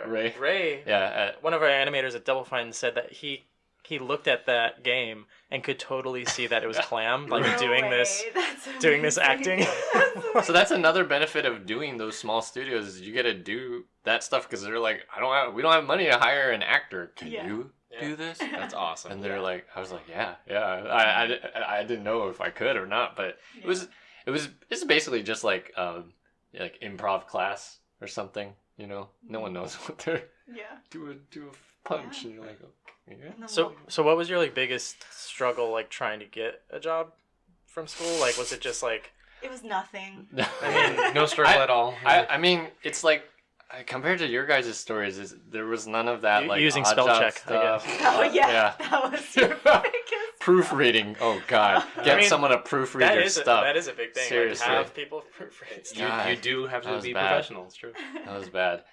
Ray. Ray. Yeah. One of our animators at Double Fine said that he he looked at that game and could totally see that it was Clam, like No doing way. this That's doing this amazing. acting. So that's another benefit of doing those small studios is you get to do that stuff because they're like, we don't have money to hire an actor. Can Yeah. you do this? That's awesome. And they're Yeah. like, I was like, yeah. I didn't know if I could or not, but it's basically just like improv class or something. You know, no one knows what they're Yeah. do a punch, Yeah. and you're like, okay, yeah. And the So more- so what was your like biggest struggle like trying to get a job from school? Like was it just like it was nothing. I mean, no struggle at all. I mean, it's like compared to your guys' stories, there was none of that like Using odd spell job check, I stuff. guess. Oh yeah, yeah. that was your biggest. Proofreading. Oh God, get I mean, someone to proofread that your is stuff. that is a big thing. Seriously. Like, have people proofread stuff. God, you do have that to was be bad. professional. It's true. That was bad.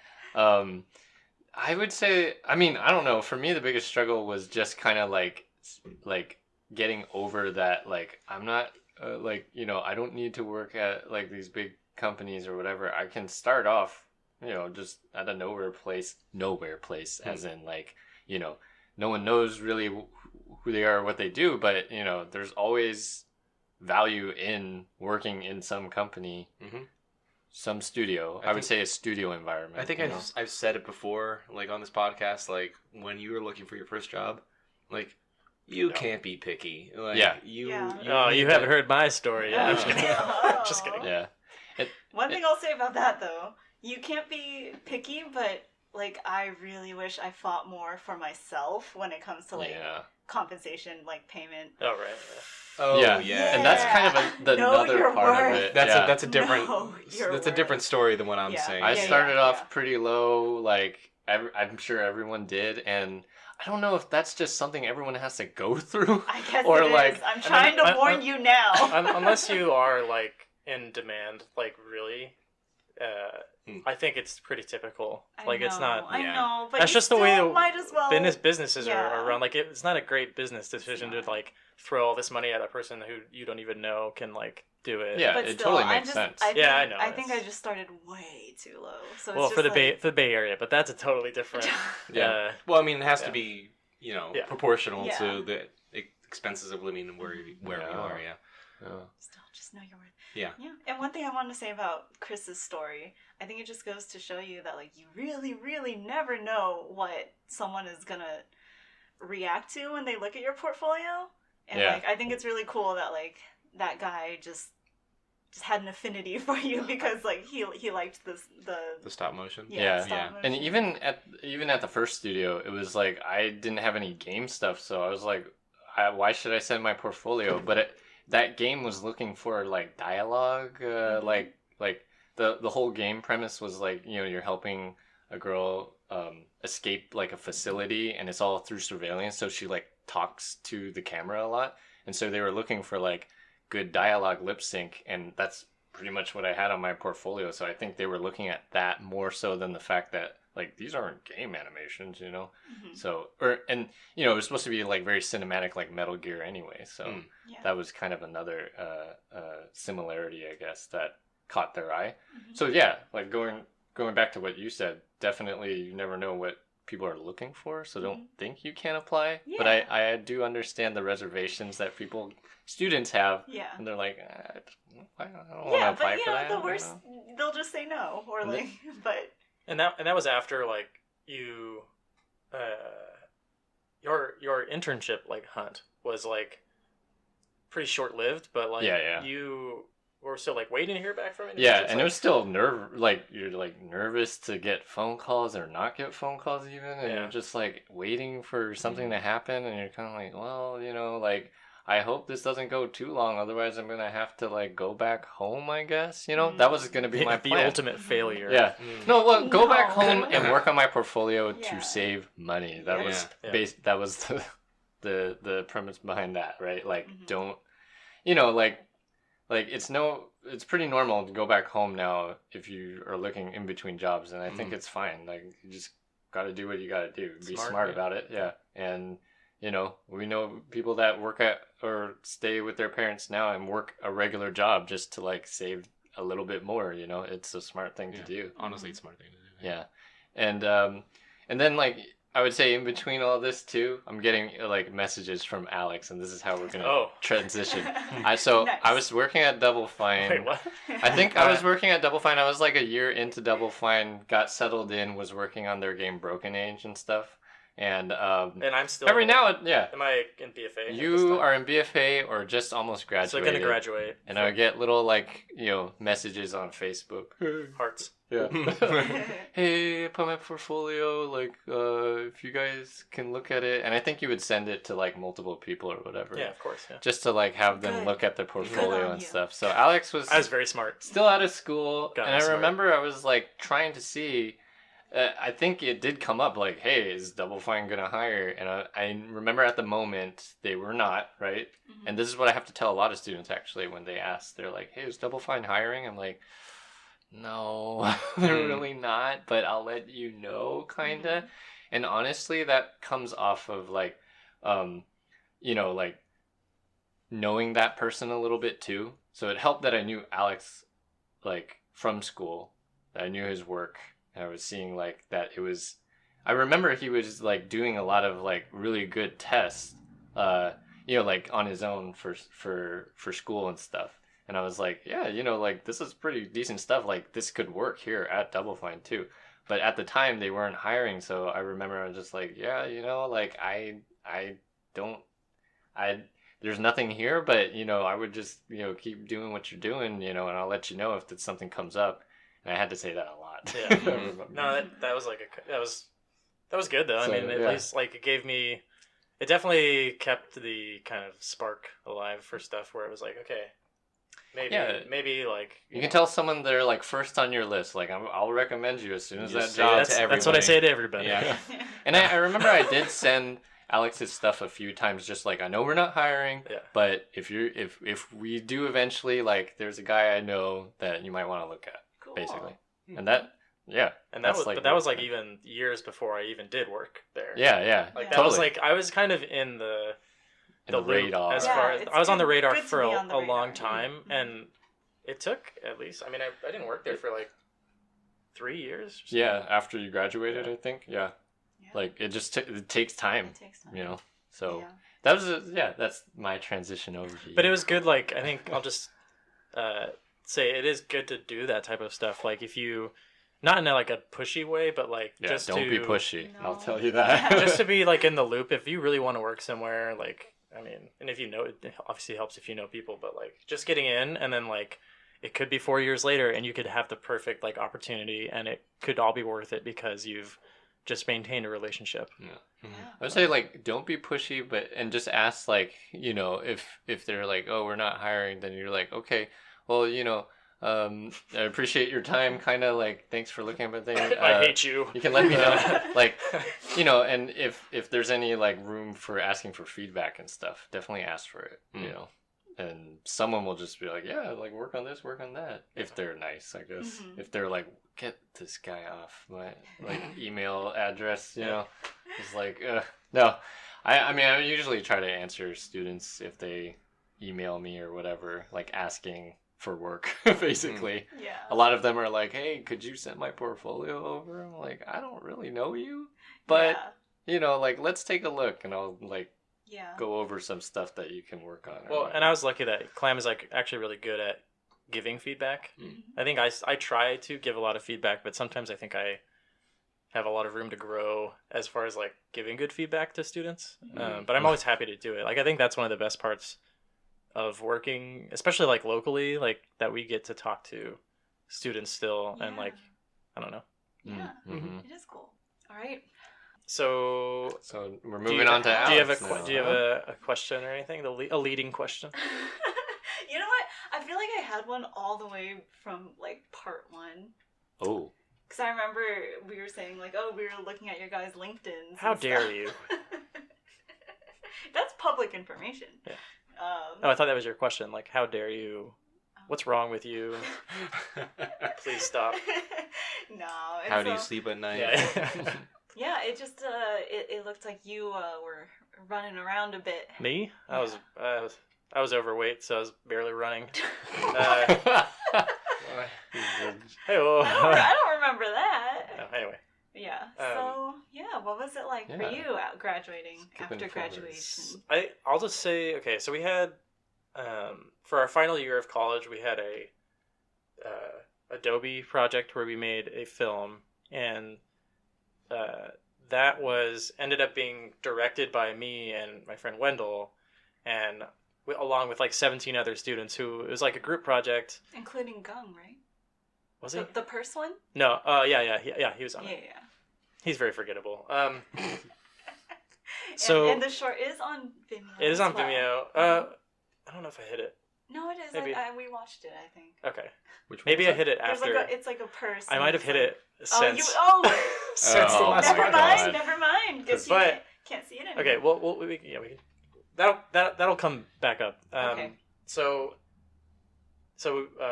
I would say, I mean, I don't know. For me, the biggest struggle was just kind of like getting over that. Like, I'm not I don't need to work at like these big companies or whatever. I can start off, just at a nowhere place, as in like, no one knows really who they are or what they do, but there's always value in working in some company. Mhm. Some studio. I would say a studio environment. I think you know? I've said it before, like on this podcast, like when you were looking for your first job, like you can't be picky. Like, Yeah. You haven't heard my story yet. I'm just kidding. Oh. Just kidding. Yeah. One thing I'll say about that though, you can't be picky, but like I really wish I fought more for myself when it comes to like Yeah. compensation, like payment. Oh right. Oh yeah. yeah. And that's kind of Know another your part worth. of it. That's yeah. that's a different Know your that's a worth. different story than what I'm Yeah. saying. I Yeah, started yeah, off yeah. pretty low, like I'm sure everyone did, and I don't know if that's just something everyone has to go through. I guess Or, it is. like, I'm trying to warn you now. Unless you are like in demand, like really, I think it's pretty typical. Like it's not. I yeah. know, but That's you just the way still the might as well. businesses Yeah. are run. Like it's not a great business decision to not. like throw all this money at a person who you don't even know can like do it. Yeah, But it still, totally makes sense. Yeah, I know, I think I it's- just started way too low. So Well, it's for just the Bay Area, but that's a totally different. Yeah. Well, I mean, it has yeah. to be, Yeah. proportional Yeah. to the expenses of living and where you are. Yeah. Yeah. Still, just know your worth. Yeah. Yeah. And one thing I wanted to say about Chris's story, I think it just goes to show you that like you really, really never know what someone is gonna react to when they look at your portfolio. And Yeah. like I think it's really cool that like that guy just had an affinity for you because like he liked the stop motion. Yeah. stop And motion. even at the first studio, it was like I didn't have any game stuff, so I was like, why should I send my portfolio? But that game was looking for like dialogue, like the whole game premise was like you're helping a girl escape like a facility, and it's all through surveillance, so she like talks to the camera a lot, and so they were looking for like good dialogue lip sync, and that's pretty much what I had on my portfolio. So I think they were looking at that more so than the fact that like these aren't game animations, Mhm. So it was supposed to be like very cinematic, like Metal Gear anyway. So Yeah. that was kind of another similarity, I guess, that caught their eye. Mhm. So yeah, like going back to what you said, definitely you never know what people are looking for, so don't think you can't apply. But Yeah. I do understand the reservations that students have, Yeah. and they're like, I don't want to Yeah, apply but for that. the I don't worst, know. they'll just say no or And like, but And that was after like you, your internship like hunt was like pretty short lived, but like Yeah. you were still like waiting to hear back from it. Yeah, Just, and like, it was still you're like nervous to get phone calls or not get phone calls even, and Yeah. you're just like waiting for something to happen, and you're kind of like, well, like I hope this doesn't go too long, otherwise I'm gonna have to like go back home, I guess. That was gonna be my the plan. ultimate failure. Yeah. Mm. No, well, go back No. home and work on my portfolio Yeah. to save money. That Yeah. was Yeah. that was the premise behind that, right? Like, Mhm. don't like it's pretty normal to go back home now if you are looking in between jobs, and I think Mhm. it's fine. Like, you just got to do what you got to do. Be Smart, smart yeah. about it. Yeah. And we know people that work at or stay with their parents now and work a regular job just to like save a little bit more. It's a smart thing to do. Honestly, it's a smart thing to do. Yeah. And then like I would say in between all this too, I'm getting like messages from Alex, and this is how we're gonna transition. Nice. I was working at Double Fine. Wait, what? I think I was working at Double Fine. I was like a year into Double Fine, got settled in, was working on their game Broken Age and stuff. And I'm still every now and Am I in BFA? You are in BFA or just almost graduated. So gonna graduate. And I would get little like messages on Facebook. Hearts. Yeah. Hey, put my portfolio. Like, if you guys can look at it, and I think you would send it to like multiple people or whatever. Yeah, of course. Yeah. Just to like have them look at the portfolio and stuff. So Alex I was very smart. still out of school, and I smart. remember I was like trying to see. I think it did come up like, hey, is Double Fine gonna hire? And I remember at the moment they were not, right? Mm-hmm. And this is what I have to tell a lot of students actually when they ask. They're like, hey, is Double Fine hiring? I'm like, no, they're really not, but I'll let you know, kinda. And honestly, that comes off of like, like knowing that person a little bit too. So it helped that I knew Alex like from school, that I knew his work. I was seeing like that it was. I remember he was like doing a lot of like really good tests, like on his own for school and stuff. And I was like, yeah, like this is pretty decent stuff. Like this could work here at Double Fine too. But at the time they weren't hiring, so I remember I was just like, yeah, like there's nothing here, but I would just keep doing what you're doing, and I'll let you know if something comes up. And I had to say that a lot. Yeah. No, that was like that was good though. So, I mean, at least like it definitely kept the kind of spark alive for stuff where it was like, okay, maybe like you can tell someone they're like first on your list. Like I'll recommend you as soon as that job to everybody. That's what I say to everybody. Yeah. And I remember I did send Alex's stuff a few times, just like I know we're not hiring, but if we do eventually, like there's a guy I know that you might want to look at. Cool. Basically, and that was like even years before I even did work there. Yeah. Like that was like I was kind of in the radar. As far as I was on the radar for a long time, and it took at least. I mean, I didn't work there for like 3 years. Yeah, after you graduated, I think. Yeah. Like it just it takes time. So that was that's my transition over to you. But it was good. Like I think I'll just say it is good to do that type of stuff. Like if you, not in like a pushy way, but like just don't be pushy. No. I'll tell you that. Just to be like in the loop. If you really want to work somewhere, like I mean, and if it obviously helps if you know people, but like just getting in and then like it could be 4 years later and you could have the perfect like opportunity and it could all be worth it because you've just maintained a relationship. I would say like don't be pushy, and just ask like if they're like, oh, we're not hiring, then you're like, okay, well I appreciate your time, kind of like thanks for looking at everything. I hate you. You can let me know, like and if there's any like room for asking for feedback and stuff, definitely ask for it. And someone will just be like, yeah, like work on this, work on that. If they're nice, I guess. If they're like, get this guy off my like email address, it's like, no. I mean, I usually try to answer students if they email me or whatever, like asking for work, basically. Yeah. A lot of them are like, hey, could you send my portfolio over? I'm like, I don't really know you, but like let's take a look, and I'll like go over some stuff that you can work on. Well, and I was lucky that Clam is like actually really good at giving feedback. I think I try to give a lot of feedback, but sometimes I think I have a lot of room to grow as far as like giving good feedback to students. But I'm always happy to do it. Like I think that's one of the best parts of working, especially like locally, like that we get to talk to students still, and like I don't know. Yeah, it is cool. All right. So we're moving on to Alex. Do you have a question or anything? A leading question? You know what? I feel like I had one all the way from like part 1. Oh. Because I remember we were saying like, oh, we were looking at your guys' LinkedIn's. How dare you? That's public information. Yeah. I thought that was your question. Like, how dare you? What's wrong with you? Please stop. No. How do you sleep at night? Yeah. Yeah, it just it looked like you were running around a bit. Me? I was overweight, so I was barely running. I don't remember that. Anyway. Yeah. So yeah, what was it like for Yeah. you at graduating Skipping after forward. graduation? I'll just say, okay, so we had for our final year of college, we had a Adobe project where we made a film, and that was ended up being directed by me and my friend Wendell, and along with like 17 other students. Who it was like a group project. Including Gung, right? Was he? The purse one? No. Yeah, he was on it. Yeah. He's very forgettable. And the short is on Vimeo. It is on as well. Vimeo. I don't know if I hit it. No, it is. Maybe. We watched it, I think. Okay. Which one Maybe was I hit it There's after. it's like a purse. I might have hit it since. Since the Oh last my never one. God. mind. Never mind. Guess you But- can't see it anymore. Okay. Well, we can. That'll come back up. Okay. So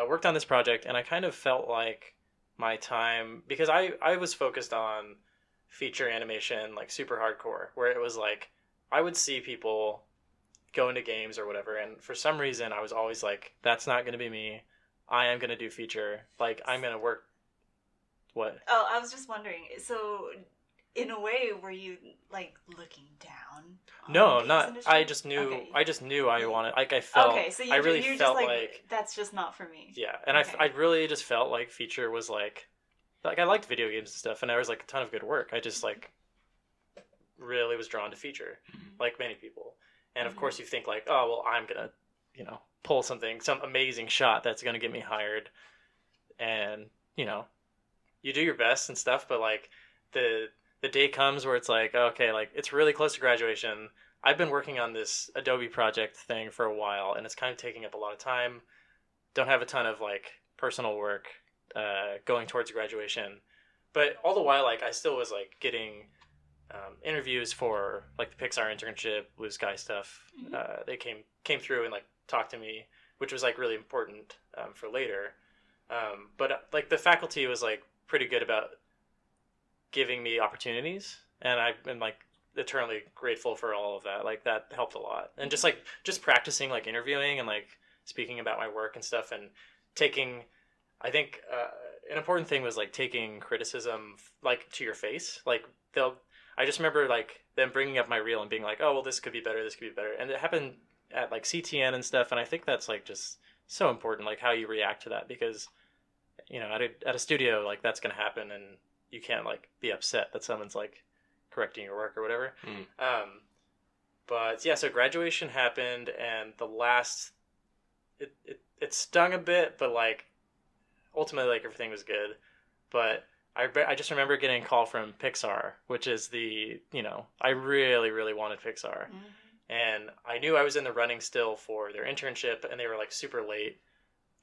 worked on this project, and I kind of felt like my time, because I was focused on feature animation, like super hardcore, where it was like I would see people go into games or whatever, and for some reason I was always like, that's not going to be me. I am going to do feature. Like, I'm going to work. What? Oh, I was just wondering. So, in a way, were you like looking down? On the No, games not. industry? I just knew. Okay. I just knew I wanted. Like, I felt. Okay, so I you really just felt like that's just not for me. Yeah, and Okay. I really just felt like feature was like I liked video games and stuff, and there was like a ton of good work. I just like really was drawn to feature, like many people. And of Mhm. course, you think like, oh well, I'm gonna, pull some amazing shot that's gonna get me hired, and you do your best and stuff, but like the day comes where it's like, okay, like it's really close to graduation. I've been working on this Adobe project thing for a while, and it's kind of taking up a lot of time. Don't have a ton of like personal work going towards graduation, but all the while, like I still was like getting interviews for like the Pixar internship, Blue Sky stuff. Mhm. They came through and like talked to me, which was like really important for later. But like the faculty was like pretty good about giving me opportunities, and I've been like eternally grateful for all of that. Like that helped a lot, and just practicing like interviewing and like speaking about my work and stuff, and taking. I think an important thing was like taking criticism like to your face. Like I just remember like them bringing up my reel and being like, "Oh well, this could be better. This could be better," and it happened at like CTN and stuff. And I think that's like just so important, like how you react to that, because at a studio, like that's gonna happen, and you can't like be upset that someone's like correcting your work or whatever. But yeah, so graduation happened, and the last it stung a bit, but like ultimately like everything was good. But I just remember getting a call from Pixar, which is I really, really wanted Pixar. Mhm. And I knew I was in the running still for their internship, and they were like super late,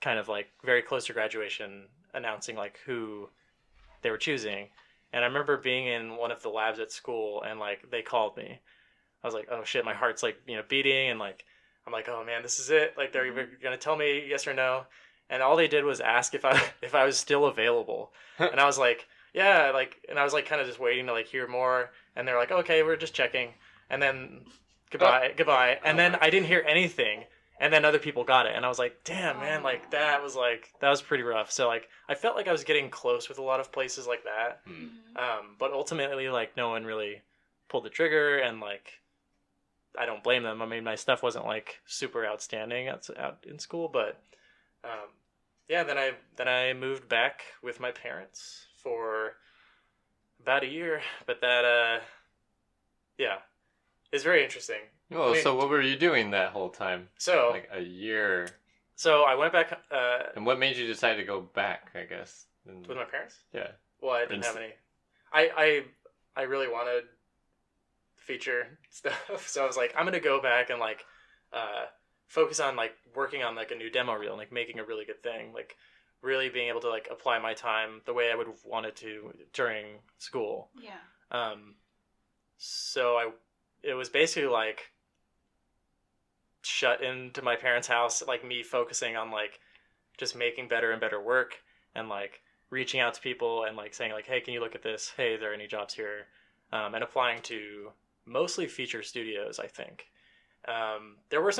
kind of like very close to graduation, announcing like who they were choosing. And I remember being in one of the labs at school, and like they called me. I was like, oh shit, my heart's like beating, and like I'm like, oh man, this is it. Like they're gonna tell me yes or no. And all they did was ask if I was still available. And I was like, yeah, like, and I was like kind of just waiting to like hear more. And they're like, okay, we're just checking. And then goodbye. And then I didn't hear anything. And then other people got it. And I was like, damn, man, like that was pretty rough. So like I felt like I was getting close with a lot of places like that. But ultimately like no one really pulled the trigger, and like I don't blame them. I mean, my stuff wasn't like super outstanding out in school, but yeah, then I moved back with my parents for about a year, but that it's very interesting. Oh, so what were you doing that whole time? So Like a year. So I went back And what made you decide to go back, I guess? with my parents. Yeah. Well, I didn't have any. I really wanted feature stuff, so I was like, I'm gonna go back and like focus on like working on like a new demo reel and like making a really good thing, like really being able to like apply my time the way I would have wanted to during school. Yeah. So it was basically like shut into my parents' house, like me focusing on like just making better and better work, and like reaching out to people and like saying like, hey, can you look at this? Hey, are there any jobs here? And applying to mostly feature studios, I think. There was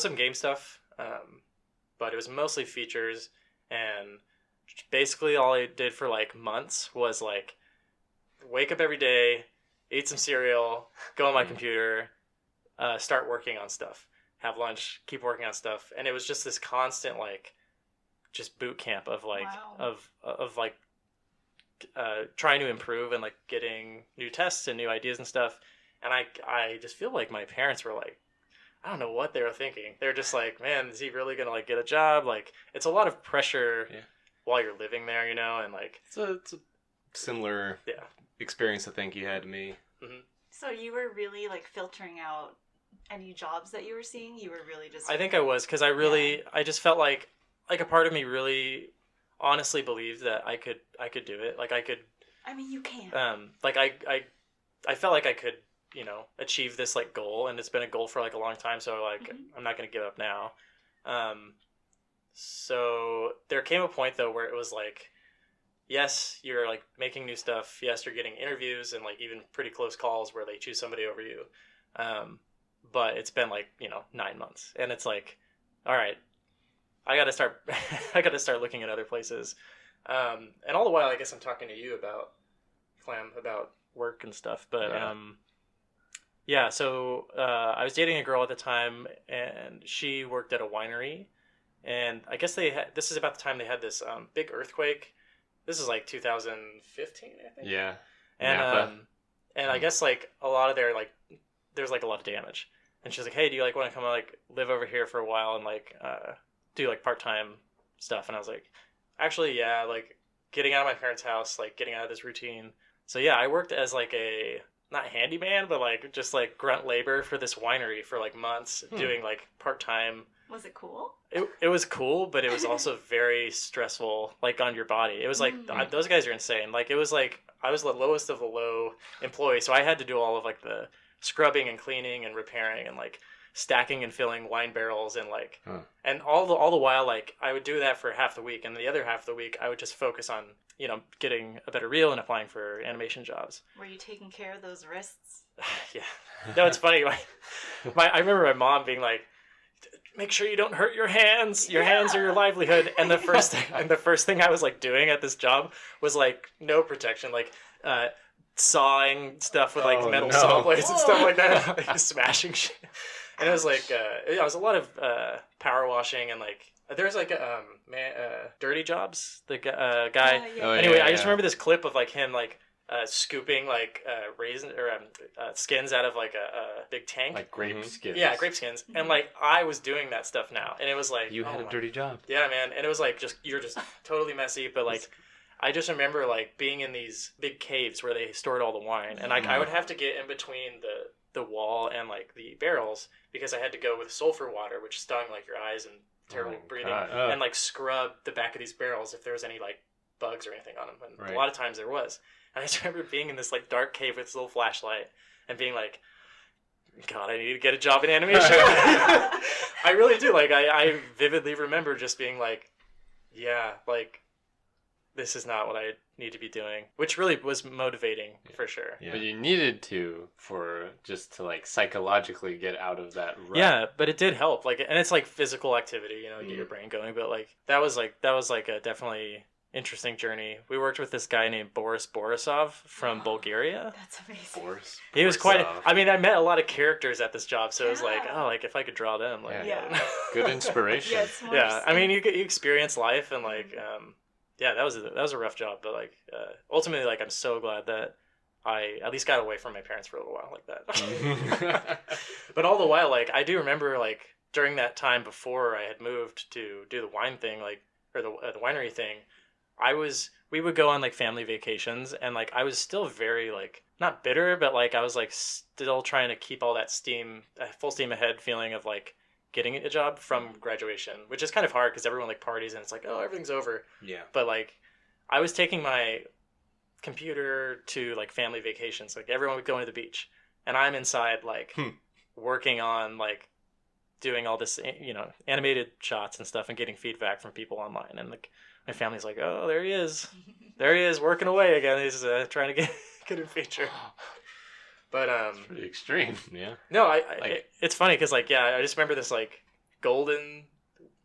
some game stuff, but it was mostly features, and basically all I did for like months was like wake up every day, eat some cereal, go on my computer, start working on stuff, have lunch, keep working on stuff. And it was just this constant, like, just boot camp of like, Wow. of like, trying to improve and like getting new tests and new ideas and stuff. And I just feel like my parents were like, I don't know what they were thinking. They're just like, man, is he really gonna like get a job? Like, it's a lot of pressure while you're living there, you know, and like it's a similar experience I think you had to me. Mm-hmm. So you were really like filtering out any jobs that you were seeing? You were really just... I think I was, because I just felt like a part of me really honestly believed that I could do it. Like I could... I mean, you can. Like I felt like I could, you know, achieve this like goal, and it's been a goal for like a long time, so like I'm not going to give up now. So there came a point though where it was like, yes, you're like making new stuff. Yes, you're getting interviews and like even pretty close calls where they choose somebody over you. But it's been like, you know, 9 months, and it's like, all right, I got to start, I got to start looking at other places. And all the while, I guess I'm talking to you about work and stuff. But so I was dating a girl at the time, and she worked at a winery. And I guess this is about the time they had this big earthquake. This is like 2015, I think. Yeah. And I guess like a lot of there's like a lot of damage. And she's like, hey, do you like want to come like live over here for a while and like do like part-time stuff? And I was like, actually, yeah, like getting out of my parents' house, like getting out of this routine. So yeah, I worked as like a, not handyman, but like just like grunt labor for this winery for like months, doing like part-time. Was it cool? It was cool, but it was also very stressful, like on your body. It was like, those guys are insane. Like it was like, I was the lowest of the low employee. So I had to do all of like the scrubbing and cleaning and repairing and like stacking and filling wine barrels and like, and all the while, like I would do that for half the week. And the other half of the week, I would just focus on, you know, getting a better reel and applying for animation jobs. Were you taking care of those wrists? Yeah. No, it's funny. I remember my mom being like, make sure you don't hurt your hands. Your hands are your livelihood. And the first thing I was like doing at this job was like no protection, like sawing stuff with like metal saw blades and stuff like that, like, smashing shit. And it was like it was a lot of power washing and like there's like dirty jobs. The guy. Anyway, I just remember this clip of like him like scooping like raisin or skins out of like a big tank, like grape skins. Yeah, grape skins. And like I was doing that stuff now, and it was like you had a dirty job. Yeah, man. And it was like you're just totally messy, but like I just remember like being in these big caves where they stored all the wine, and like I would have to get in between the wall and like the barrels because I had to go with sulfur water, which stung like your eyes and terrible breathing, and like scrub the back of these barrels if there was any like bugs or anything on them. And a lot of times there was. And I just remember being in this like dark cave with this little flashlight and being like, God, I need to get a job in animation. I really do. Like I vividly remember just being like, yeah, like this is not what I need to be doing, which really was motivating for sure. Yeah. But you needed to just to like psychologically get out of that rut. Yeah, but it did help. Like, and it's like physical activity, you know, get your brain going. But like that was like a definitely interesting journey. We worked with this guy named Boris Borisov from Bulgaria. That's amazing. He was quite. I mean, I met a lot of characters at this job, so it was like, oh, like if I could draw them, like, good inspiration. I mean, you experience life and like, yeah, that was a rough job, but like, ultimately, like, I'm so glad that I at least got away from my parents for a little while like that. But all the while, like, I do remember like during that time before I had moved to do the wine thing, like, or the winery thing. We would go on like family vacations, and like I was still very like not bitter, but like I was like still trying to keep all that full steam ahead feeling of like getting a job from graduation, which is kind of hard because everyone like parties and it's like, oh, everything's over. Yeah. But like I was taking my computer to like family vacations, like everyone would go into the beach, and I'm inside like working on like doing all this, you know, animated shots and stuff and getting feedback from people online, and like my family's like, oh, there he is working away again. He's trying to get a feature. But it's pretty extreme. Yeah. No, it's funny because like I just remember this like golden,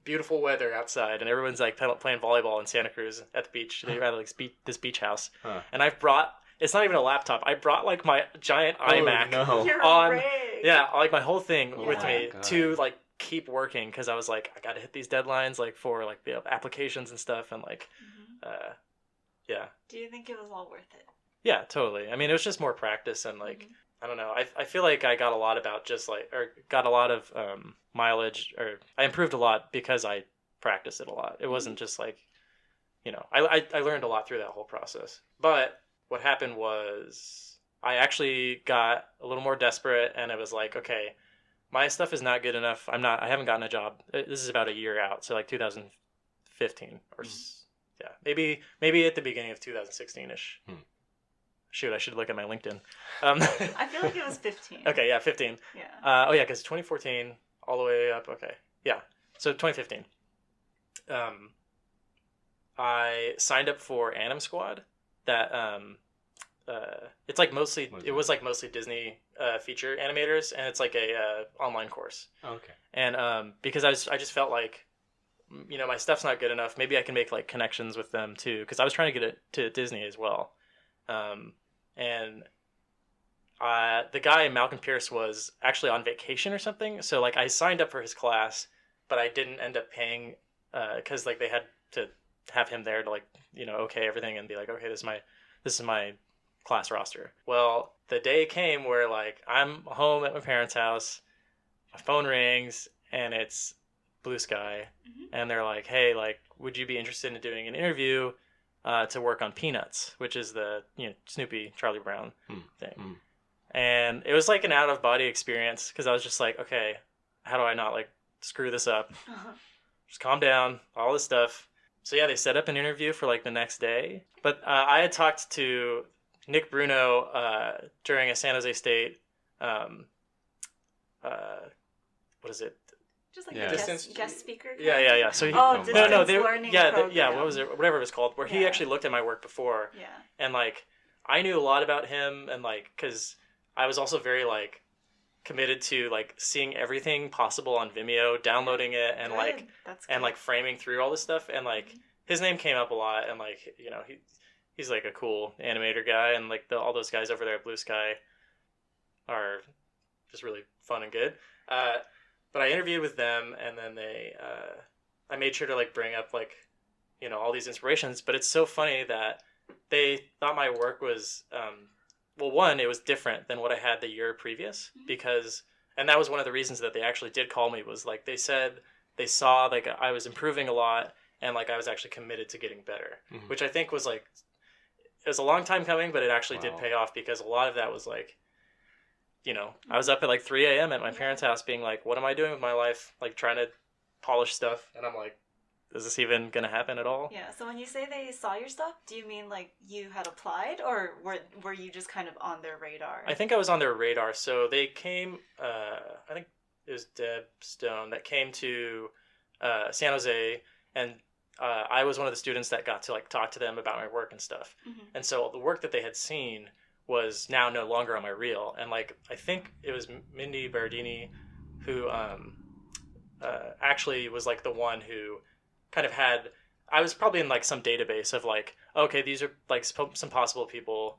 beautiful weather outside, and everyone's like playing volleyball in Santa Cruz at the beach. They had like this beach house, and I've brought it's not even a laptop. I brought like my giant iMac no. You're on, right. yeah, like my whole thing Oh with my me God. to like keep working because I was like, I gotta hit these deadlines like for like the applications and stuff, and like, Mhm. yeah, Do you think it was all worth it? yeah, totally. I mean, it was just more practice and like. Mhm. I don't know. I feel like I got a lot about just like, or got a lot of mileage, or I improved a lot because I practiced it a lot. It wasn't just like, you know, I learned a lot through that whole process. But what happened was I actually got a little more desperate, and it was like, okay, my stuff is not good enough. I haven't gotten a job. This is about a year out. So like 2015 or yeah, maybe at the beginning of 2016-ish. Shoot, I should look at my LinkedIn. I feel like it was 15. Okay, yeah, 15. Yeah. Oh yeah, because 2014 all the way up. Okay, yeah. So 2015. I signed up for Anim Squad. That it's like mostly it was like mostly Disney feature animators, and it's like a online course. Okay. And because I just felt like, you know, my stuff's not good enough. Maybe I can make like connections with them too, because I was trying to get it to Disney as well. And the guy, Malcolm Pierce, was actually on vacation or something. So like I signed up for his class, but I didn't end up paying because like they had to have him there to like, you know, okay everything and be like, okay, this is my class roster. Well, the day came where like I'm home at my parents' house, my phone rings, and it's Blue Sky, and they're like, hey, like, would you be interested in doing an interview to work on Peanuts, which is the, you know, Snoopy, Charlie Brown thing. And it was like an out of body experience because I was just like, okay, how do I not like screw this up? Just calm down, all this stuff. So yeah, they set up an interview for like the next day. But I had talked to Nick Bruno during a San Jose State, what is it? Just like Yeah. a Distance- guest speaker. kind Yeah, of? yeah, yeah. So he, distance they, learning yeah, program. yeah. What was it? Whatever it was called. Where he Yeah. actually looked at my work before, Yeah. and like I knew a lot about him, and like because I was also very like committed to like seeing everything possible on Vimeo, downloading it, and Good. like That's and good. like framing through all this stuff, and like his name came up a lot, and like, you know, he's like a cool animator guy, and like all those guys over there at Blue Sky are just really fun and good. But I interviewed with them, and then I made sure to like bring up like, you know, all these inspirations. But it's so funny that they thought my work was, well, one, it was different than what I had the year previous because, and that was one of the reasons that they actually did call me, was like they said they saw like I was improving a lot, and like I was actually committed to getting better, which I think was like, it was a long time coming, but it actually did pay off because a lot of that was like, you know, I was up at like 3 a.m. at my parents' house being like, what am I doing with my life? Like trying to polish stuff. And I'm like, is this even going to happen at all? Yeah, so when you say they saw your stuff, do you mean like you had applied, or were you just kind of on their radar? I think I was on their radar. So they came, I think it was Deb Stone that came to San Jose, and I was one of the students that got to like talk to them about my work and stuff. And so the work that they had seen was now no longer on my reel. And like, I think it was Mindy Berardini who actually was like the one who kind of had, I was probably in like some database of like, okay, these are like some possible people.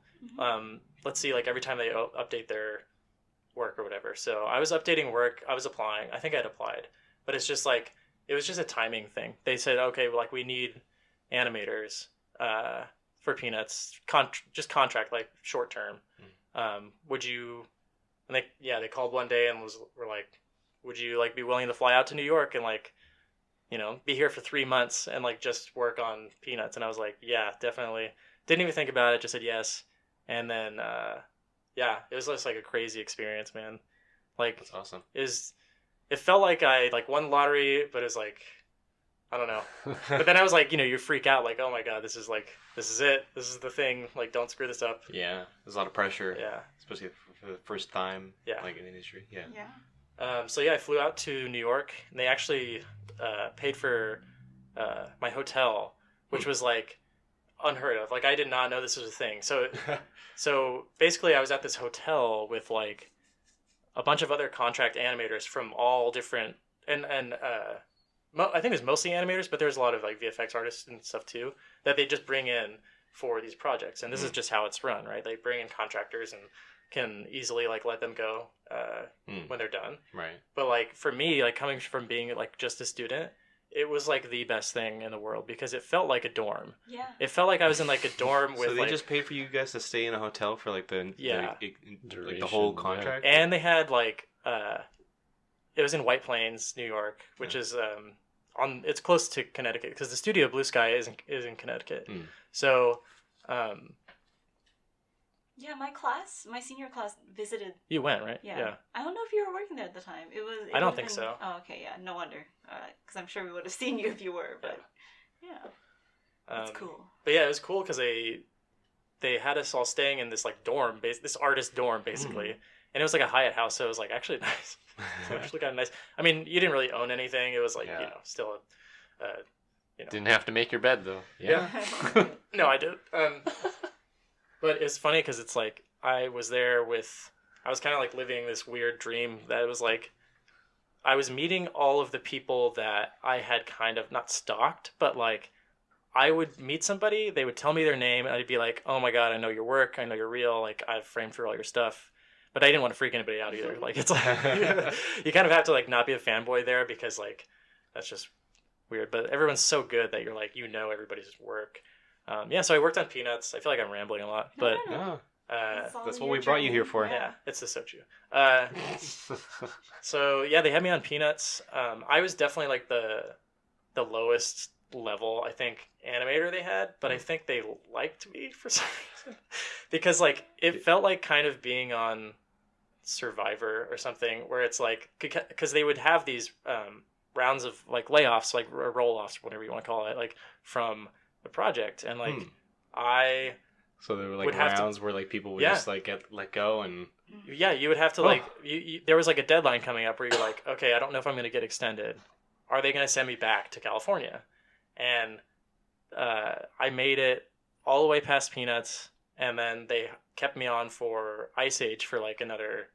Let's see, like every time they update their work or whatever. So I was updating work, I was applying, I think I'd applied, but it's just like, it was just a timing thing. They said, okay, well, like we need animators for Peanuts, just contract, like short term. Would you, and they called one day and were like, would you like be willing to fly out to New York and like, you know, be here for 3 months and like just work on Peanuts? And I was like, yeah, definitely. Didn't even think about it, just said yes. And then, yeah, it was just like a crazy experience, man. Like, That's awesome. It felt like I like won the lottery, but it was like, I don't know. But then I was like, you know, you freak out like, oh my God, this is it. This is the thing. Like, don't screw this up. Yeah, there's a lot of pressure. Yeah. Especially for the first time. Yeah. Like in the industry. Yeah. Yeah. So yeah, I flew out to New York, and they actually paid for my hotel, which was like unheard of. Like, I did not know this was a thing. So basically, I was at this hotel with like a bunch of other contract animators from all different, and I think it was mostly animators, but there's a lot of like VFX artists and stuff too that they just bring in for these projects, and this is just how it's run, right? They bring in contractors and can easily like let them go when they're done. Right. But like for me, like coming from being like just a student, it was like the best thing in the world because it felt like a dorm. Yeah. It felt like I was in like a dorm with So they like, just paid for you guys to stay in a hotel for like the Duration, the whole yeah. contract. and they had like it was in White Plains, New York, which is it's close to Connecticut because the studio Blue Sky is in Connecticut. So Yeah, my senior class visited. you went, right? Yeah. I don't know if you were working there at the time. It I don't would've think been- so. Oh, okay, yeah, no wonder. Because I'm sure we would have seen you if you were, but yeah, that's cool. But yeah, it was cool because they had us all staying in this like dorm, this artist dorm basically, and it was like a Hyatt house, so it was like actually nice. It was actually kind of nice. I mean, you didn't really own anything. It was like still a Didn't have to make your bed though. Yeah. No, I did. But it's funny because it's like I was kind of like living this weird dream that was like I was meeting all of the people that I had kind of not stalked, but like I would meet somebody, they would tell me their name, and I'd be like, oh my god, I know your work, I know you're real, like I've framed for all your stuff. But I didn't want to freak anybody out either. Like it's like you kind of have to like not be a fanboy there because like that's just weird. But everyone's so good that you're like everybody's work. So I worked on Peanuts. I feel like I'm rambling a lot, but That's what we brought you here for. yeah, it's the soju. So yeah, they had me on Peanuts. I was definitely like the lowest level I think animator they had, but I think they liked me for some reason because like it felt like kind of being on Survivor or something where it's like because they would have these rounds of like layoffs, like roll-offs, whatever you want to call it, like from the project, and like So there were like rounds where like people would just like get let go, and you would have to like there was like a deadline coming up where you're like, okay, I don't know if I'm going to get extended. Are they going to send me back to California? And I made it all the way past Peanuts, and then they kept me on for Ice Age for like another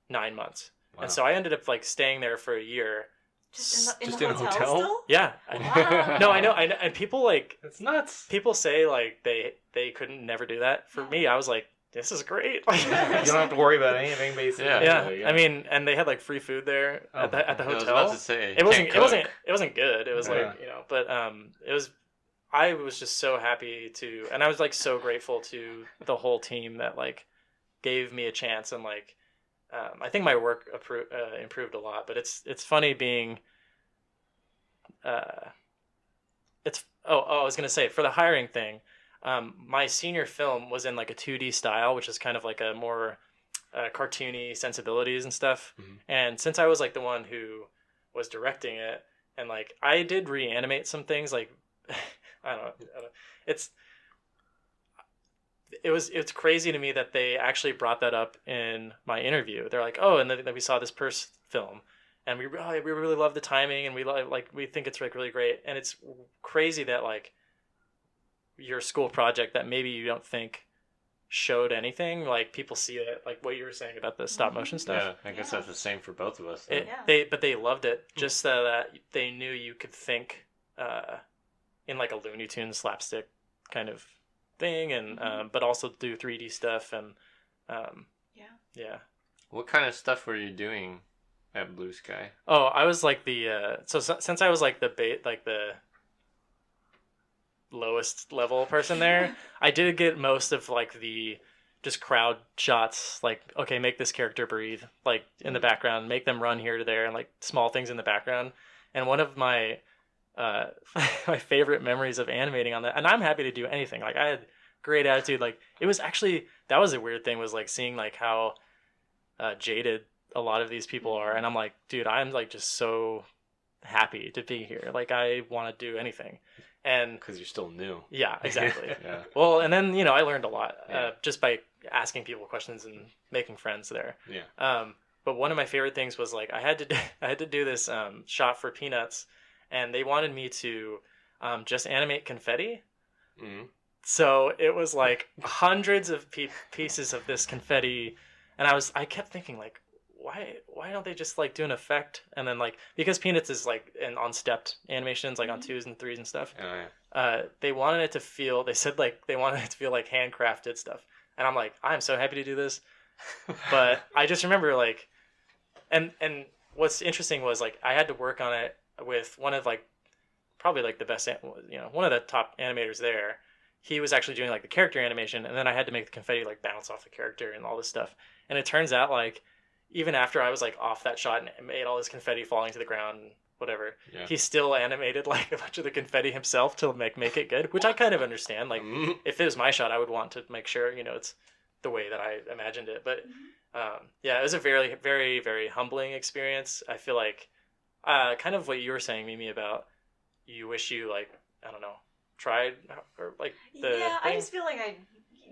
9 months. Wow. And so I ended up like staying there for a year. Just in Just the in a hotel? hotel? Still? Yeah. Wow. No, I know, and people like it's nuts. people say like they couldn't never do that. For me, I was like, this is great. You don't have to worry about anything, basically. Yeah. I mean, and they had like free food there at the hotel. I was about to say, it wasn't good. It was like but I was just so happy to, and I was like so grateful to the whole team that like gave me a chance, and like I think my work improved a lot. But it's funny being I was gonna say for the hiring thing. My senior film was in like a 2D style, which is kind of like a more cartoony sensibilities and stuff. Mm-hmm. And since I was like the one who was directing it, and like I did reanimate some things, like I don't know. It's crazy to me that they actually brought that up in my interview. They're like, oh, and then we saw this film, and we really love the timing, and we think it's like really great. And it's crazy that like your school project that maybe you don't think showed anything, like people see it, like what you were saying about the stop motion stuff. Yeah, I guess that's the same for both of us. But they loved it just so that they knew you could think in like a Looney Tunes slapstick kind of thing, and but also do 3D stuff, and yeah. What kind of stuff were you doing at Blue Sky? Oh, I was like the since I was like the lowest level person there, I did get most of like the just crowd shots, like, okay, make this character breathe, like in the background, make them run here to there, and like small things in the background. And one of my my favorite memories of animating on that, and I'm happy to do anything, like I had great attitude, like it was actually, that was a weird thing, was like seeing like how jaded a lot of these people are, and I'm like, dude, I'm like just so happy to be here, like I want to do anything. And because you're still new. Yeah, exactly. Yeah. Well, and then I learned a lot just by asking people questions and making friends there. Yeah. But one of my favorite things was like I had to do this shot for Peanuts, and they wanted me to just animate confetti. Mm-hmm. So it was like hundreds of pieces of this confetti, and I kept thinking like, why don't they just like do an effect, and then like, because Peanuts is like on stepped animations, like on 2s and 3s and stuff. Oh, they wanted it to feel. They said like they wanted it to feel like handcrafted stuff, and I'm like, I'm so happy to do this, but I just remember like, and what's interesting was like I had to work on it with one of like probably like the best, one of the top animators there. He was actually doing like the character animation, and then I had to make the confetti like bounce off the character and all this stuff. And it turns out like even after I was like off that shot and made all this confetti falling to the ground, whatever, he still animated like a bunch of the confetti himself to make it good, which I kind of understand. Like if it was my shot, I would want to make sure it's the way that I imagined it. But yeah, it was a very, very, very humbling experience. I feel like kind of what you were saying, Mimi, about you wish you like, I don't know, tried or like the yeah thing. I just feel like I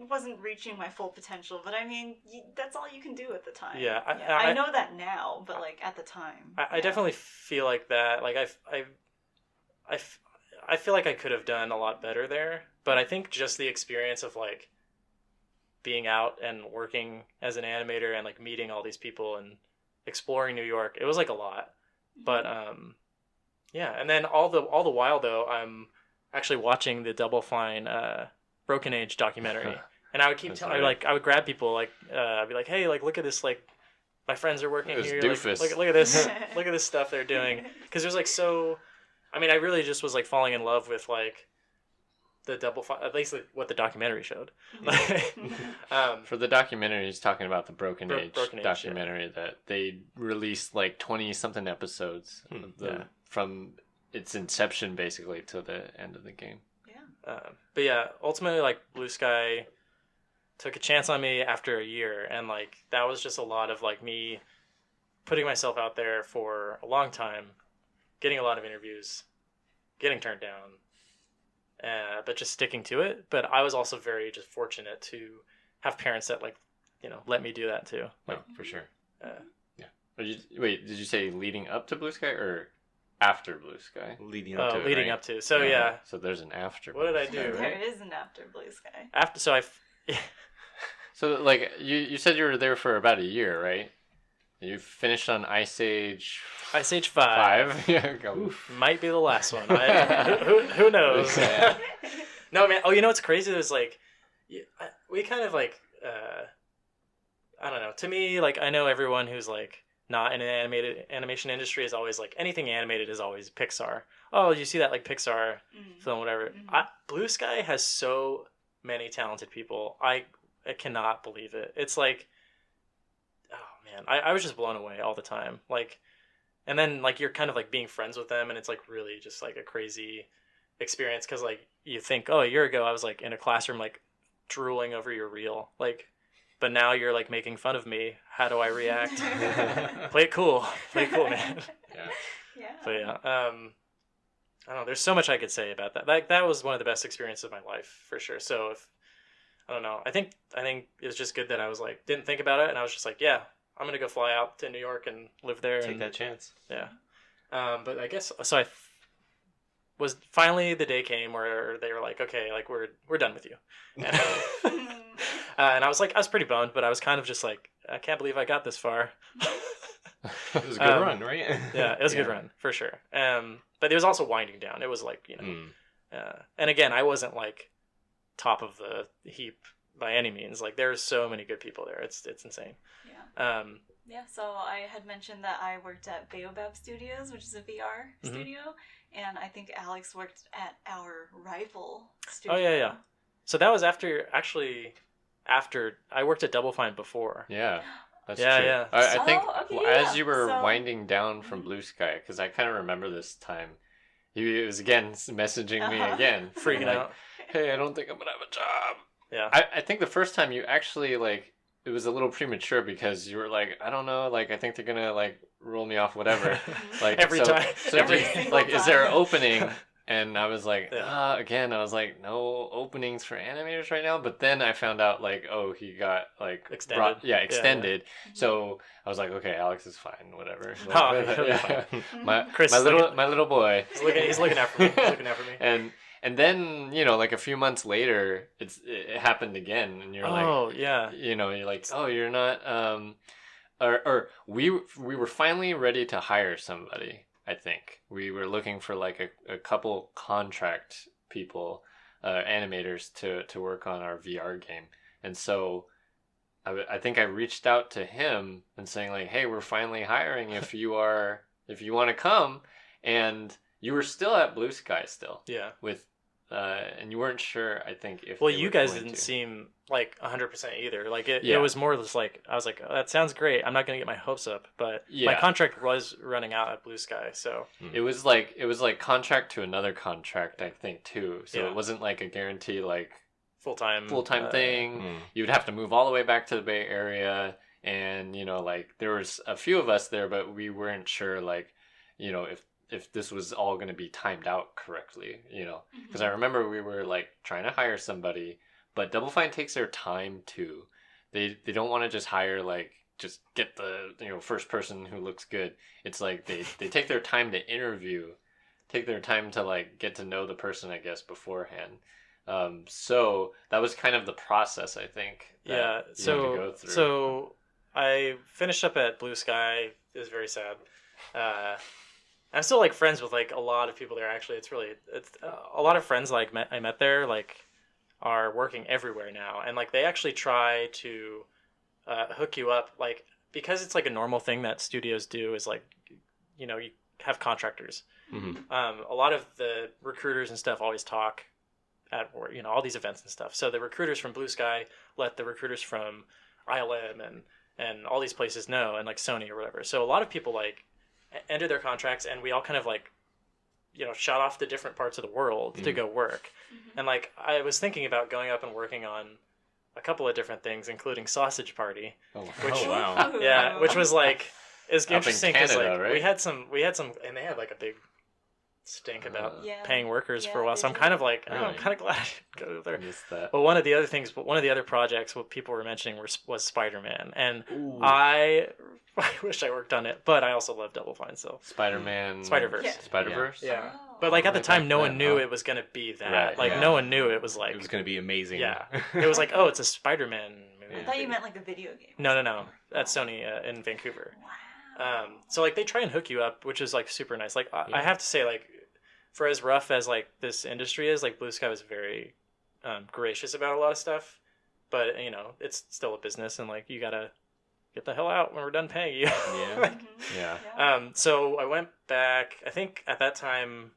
wasn't reaching my full potential, but I mean that's all you can do at the time. I know that now, but like at the time I definitely feel like that. Like I feel like I could have done a lot better there, but I think just the experience of like being out and working as an animator and like meeting all these people and exploring New York, it was like a lot. But yeah, and then all the while though, I'm actually watching the Double Fine Broken Age documentary, and I would keep telling, like, I would grab people, like, I'd be like, hey, like, look at this, like, my friends are working here, like, look at this, look at this stuff they're doing, because there's like I mean, I really just was like falling in love with like the Double Fine, at least like, what the documentary showed. For the documentary, he's talking about the Broken Age documentary that they released like 20 something episodes from its inception basically to the end of the game. But yeah, ultimately like Blue Sky took a chance on me after a year, and like that was just a lot of like me putting myself out there for a long time, getting a lot of interviews, getting turned down, but just sticking to it. But I was also very just fortunate to have parents that like let me do that too. Like for sure. Yeah. Wait, did you say leading up to Blue Sky or after Blue Sky? Leading up to. So yeah. So there's an after. What did I do? There is an after Blue Sky. After, so So like you said you were there for about a year, right? You finished on Ice Age 5. Yeah, might be the last one. Who knows? No, man. Oh, you know what's crazy? It was like we kind of like I don't know. To me, like I know everyone who's like not in an animation industry is always like anything animated is always Pixar. Oh, you see that like Pixar film, whatever. Blue Sky has so many talented people. I cannot believe it. It's like, oh man, I was just blown away all the time. Like, and then like you're kind of like being friends with them, and it's like really just like a crazy experience because like you think, oh, a year ago I was like in a classroom like drooling over your reel, like. But now you're like making fun of me. How do I react? Play it cool, man. Yeah. But yeah, I don't know. There's so much I could say about that. Like that was one of the best experiences of my life for sure. So if I don't know, I think it was just good that I was like didn't think about it, and I was just like, yeah, I'm gonna go fly out to New York and live there. Take that chance. Yeah. But I guess so. Was finally the day came where they were like, okay, like we're done with you. And I was pretty bummed, but I was kind of just like, I can't believe I got this far. It was a good run, right? Yeah, it was a good run for sure. But it was also winding down. It was like and again, I wasn't like top of the heap by any means. Like there's so many good people there. It's insane. Yeah. Yeah. So I had mentioned that I worked at Baobab Studios, which is a VR studio, and I think Alex worked at our rival studio. Oh yeah. So that was after I worked at Double Fine before. Yeah, that's true. Yeah. I think as you were winding down from Blue Sky, because I kind of remember this time, he was again messaging me again, freaking out. Hey, I don't think I'm gonna have a job. Yeah. I think the first time you actually like it was a little premature because you were like, I don't know, like I think they're gonna like roll me off, whatever. Like every time. So like, is there an opening? And I was like, again, I was like, no openings for animators right now. But then I found out, like, oh, he got, like, extended. Extended. Yeah. So I was like, okay, Alex is fine, whatever. Like, my little boy. He's looking after me. And then, like, a few months later, it happened again. And you're like, oh, yeah. You're like, oh, you're not, or we were finally ready to hire somebody. I think we were looking for like a couple contract people, animators, to work on our VR game. And so I think I reached out to him and saying like, hey, we're finally hiring if you want to come. And you were still at Blue Sky still. Yeah. With and you weren't sure, I think, if well, they you were guys going didn't to. seem like 100% either. Like it Yeah. was more just like I was like, oh, that sounds great. I'm not gonna get my hopes up, but my Yeah. contract was running out at Blue Sky, so It was like contract to another contract, I think, too. So Yeah. it wasn't like a guarantee like full time thing. You would have to move all the way back to the Bay Area, and like there was a few of us there, but we weren't sure like if this was all going to be timed out correctly, because I remember we were like trying to hire somebody, but Double Fine takes their time too. They don't want to just hire like just get the first person who looks good. It's like they take their time to interview, take their time to like get to know the person, I guess, beforehand. So that was kind of the process, I think. That you had to go through. So I finished up at Blue Sky. It was very sad. I'm still like friends with like a lot of people there. Actually, it's a lot of friends like I met there like are working everywhere now, and like they actually try to hook you up, like because it's like a normal thing that studios do is like you have contractors. A lot of the recruiters and stuff always talk at work, all these events and stuff. So the recruiters from Blue Sky let the recruiters from ILM and all these places know, and like Sony or whatever. So a lot of people like ended their contracts, and we all kind of like shot off to different parts of the world to go work. And like I was thinking about going up and working on a couple of different things, including Sausage Party. Which wow. Yeah, which was like it's interesting because like right? we had some, and they had like a big stink about paying workers for a while. So I'm kind of like, I'm kind of glad I didn't go there. That. But one of the other projects, what people were mentioning was Spider-Man, and I wish I worked on it, but I also love Double Fine. So Spider-Man, Spider-Verse, Spider-Verse. Yeah. But like at the time, no one knew it was gonna be that. Right, like no one knew it was like it was going to be amazing. Yeah, it was like, oh, it's a Spider-Man movie. I thought you meant like a video game. No. That's Sony in Vancouver. Wow. So like they try and hook you up, which is like super nice. Like I have to say, like for as rough as like this industry is, like Blue Sky was very gracious about a lot of stuff. But it's still a business, and like you gotta get the hell out when we're done paying you. Yeah. Yeah. So I went back. I think at that time,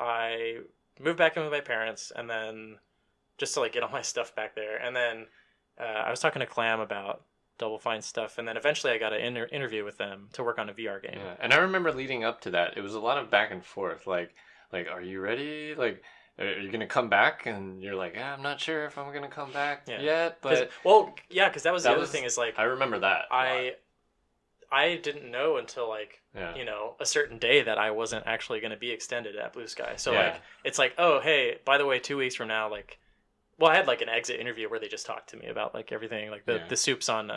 I moved back in with my parents, and then just to like get all my stuff back there. And then I was talking to Clam about Double Fine stuff, and then eventually I got an interview with them to work on a VR game. Yeah. And I remember leading up to that, it was a lot of back and forth. Like, are you ready? Like, are you gonna come back? And you're like, I'm not sure if I'm gonna come back yet. But because that was the other thing is like I remember that. I didn't know until like a certain day that I wasn't actually going to be extended at Blue Sky. So like it's like, oh hey, by the way, 2 weeks from now, like, well, I had like an exit interview where they just talked to me about like everything, like the soups on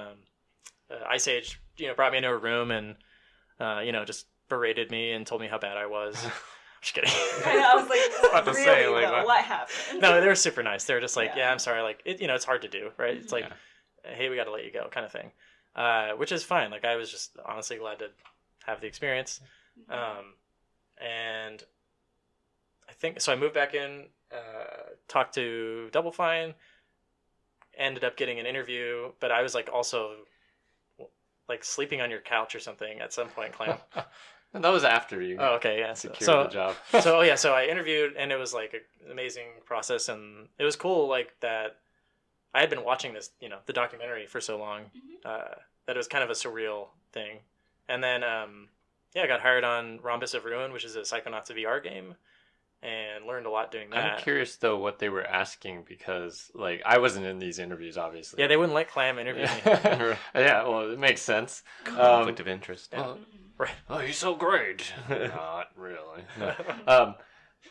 Ice Age. Brought me into a room and just berated me and told me how bad I was. Just kidding. I was like, about to really, say, like, though, what happened? No, they were super nice. They were just like, I'm sorry, like it's hard to do, right? It's like, hey, we got to let you go, kind of thing. Which is fine. Like I was just honestly glad to have the experience. And I think so. I moved back in, talked to Double Fine, ended up getting an interview, but I was like also like sleeping on your couch or something at some point, Clam. And that was after you. Oh, okay, yeah. Secured the job. So I interviewed, and it was like an amazing process, and it was cool. Like that, I had been watching this, the documentary for so long, that it was kind of a surreal thing. And then, I got hired on Rhombus of Ruin, which is a Psychonauts VR game, and learned a lot doing that. I'm curious though what they were asking, because like I wasn't in these interviews, obviously. Yeah, they wouldn't let Clam interview me. Yeah, well, it makes sense. Conflict of interest. Right. Oh, you're so great. Not really. No.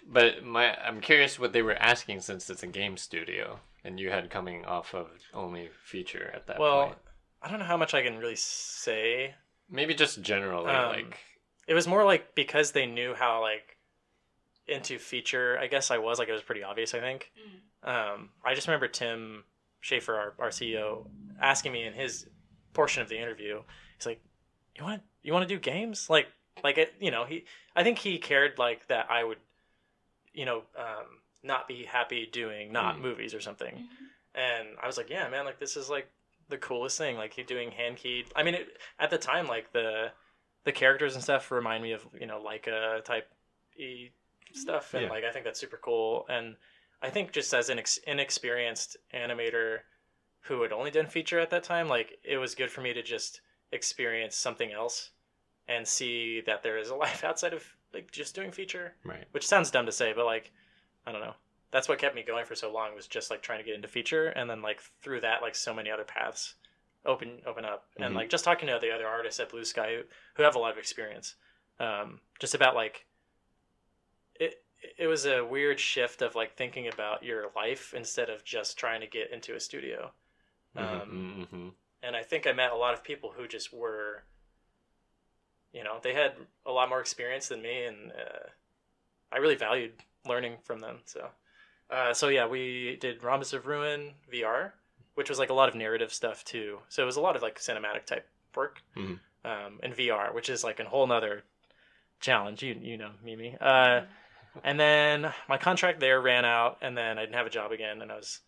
But I'm curious what they were asking, since it's a game studio and you had coming off of only feature at that point. Well, I don't know how much I can really say. Maybe just generally, like it was more like because they knew how like into feature, I guess I was like, it was pretty obvious, I think. I just remember Tim Schaefer, our CEO, asking me in his portion of the interview, he's like, you want to do games? Like it, I think he cared like that I would, not be happy doing not movies or something. And I was like, yeah, man, like this is like the coolest thing. Like doing hand keyed. I mean, at the time, like the characters and stuff remind me of Leica type stuff, and like I think that's super cool. And I think just as an inexperienced animator who had only done feature at that time, like it was good for me to just experience something else and see that there is a life outside of like just doing feature. Right. Which sounds dumb to say, but like I don't know. That's what kept me going for so long, was just like trying to get into feature, and then like through that, like so many other paths open up, and like just talking to the other artists at Blue Sky who have a lot of experience, just about like it was a weird shift of like thinking about your life instead of just trying to get into a studio. And I think I met a lot of people who just were, they had a lot more experience than me, and I really valued learning from them. So yeah, we did Rhombus of Ruin VR, which was like a lot of narrative stuff too. So it was a lot of like cinematic type work in VR, which is like a whole nother challenge. You know, Mimi. And then my contract there ran out, and then I didn't have a job again, and I was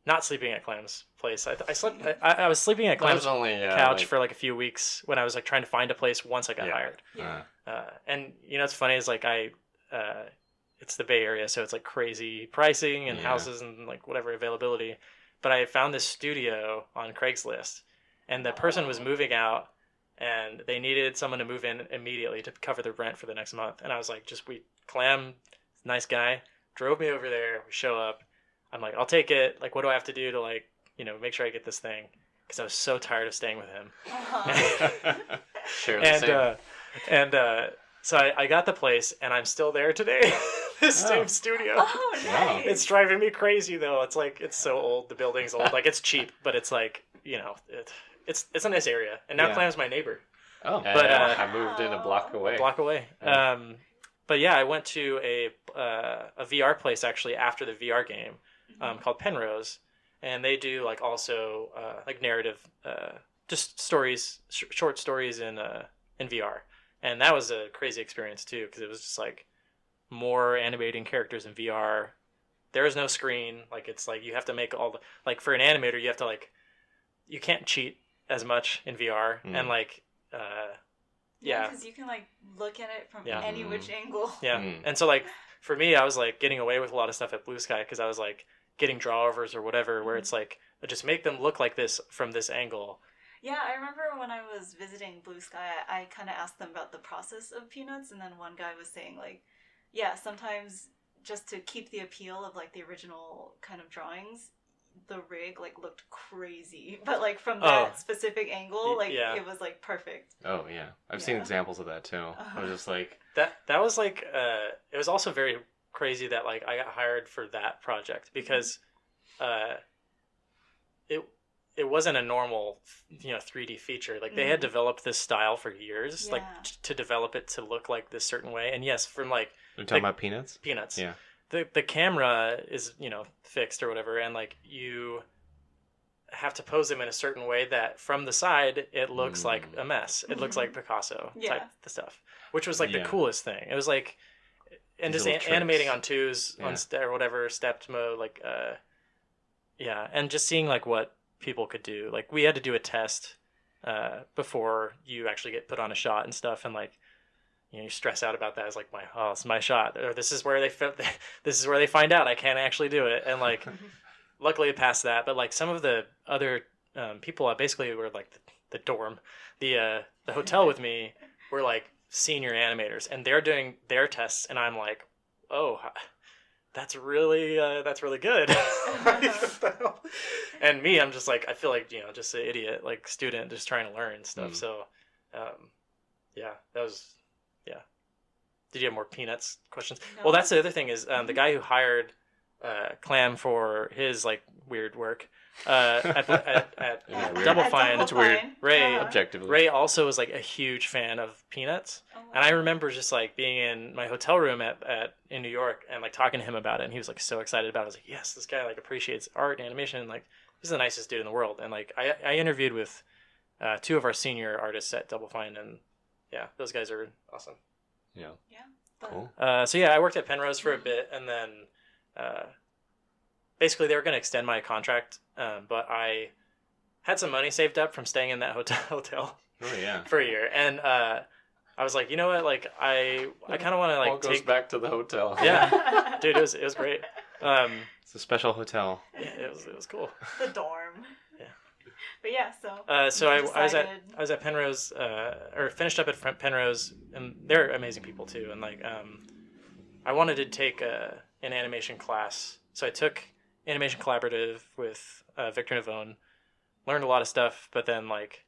not sleeping at Clam's place. I was sleeping at Clam's couch for like a few weeks when I was like trying to find a place once I got hired. And it's funny is like it's the Bay Area, so it's like crazy pricing and houses and like whatever availability. But I found this studio on Craigslist, and the person was moving out, and they needed someone to move in immediately to cover the rent for the next month. And I was like, Clam, nice guy, drove me over there. We show up. I'm like, I'll take it. Like, what do I have to do to like, make sure I get this thing? Because I was so tired of staying with him. Sure. So I got the place, and I'm still there today. This same studio. Oh, nice. Wow. It's driving me crazy though. It's like it's so old. The building's old. Like it's cheap, but it's like it's a nice area. And now Clam's my neighbor. Oh, but I moved in a block away. But yeah, I went to a VR place actually after the VR game called Penrose, and they do like also like narrative, just stories, short stories in VR, and that was a crazy experience too, because it was just like more animating characters in VR. There is no screen. Like it's like you have to make all the, like for an animator you have to like, you can't cheat as much in VR and like because you can like look at it from any which angle. And so like for me, I was like getting away with a lot of stuff at Blue Sky because I was like getting drawovers or whatever where it's like just make them look like this from this angle. Yeah, I remember when I was visiting Blue Sky, I kind of asked them about the process of Peanuts, and then one guy was saying like, sometimes just to keep the appeal of like the original kind of drawings, the rig like looked crazy, but like from that specific angle, like it was like perfect. Oh yeah, I've seen examples of that too. I was just like that was like it was also very crazy that like I got hired for that project because it wasn't a normal 3D feature. Like they had developed this style for years, like to develop it to look like this certain way. And yes, from like you're talking about Peanuts. Yeah. The camera is fixed or whatever, and like you have to pose them in a certain way that from the side it looks like a mess. It looks like Picasso type the stuff, which was like the coolest thing. It was like, and These just animating on twos on or whatever stepped mode, like and just seeing like what people could do. Like we had to do a test before you actually get put on a shot and stuff, and like you stress out about that. It's like it's my shot, or this is where they find out I can't actually do it, and like luckily it passed that. But like some of the other people basically were like the dorm, the hotel with me were like senior animators, and they're doing their tests, and I'm like, oh, that's really good. And me, I'm just like, I feel like just an idiot, like student just trying to learn stuff. So that was. Did you have more Peanuts questions? No. Well, that's the other thing is the guy who hired Clam for his like weird work at Double Fine. It's weird. Ray, objectively. Ray also was like a huge fan of Peanuts, and I remember just like being in my hotel room in New York and like talking to him about it, and he was like so excited about it. I was like, yes, this guy like appreciates art and animation, and like he's the nicest dude in the world. And like I interviewed with two of our senior artists at Double Fine, and those guys are awesome. The Cool. So yeah, I worked at Penrose for a bit, and then basically they were going to extend my contract, but I had some money saved up from staying in that hotel Oh yeah. for a year, and I was like, you know what, like I kind of want to All like goes take back to the hotel. Yeah, dude, it was great. It's a special hotel. Yeah, it was cool. The dorm. Yeah. But yeah, so. So you I was decided- at Penrose, or finished up at Penrose, and they're amazing people too. And like, I wanted to take an animation class, so I took animation collaborative with Victor Navone, learned a lot of stuff, but then like,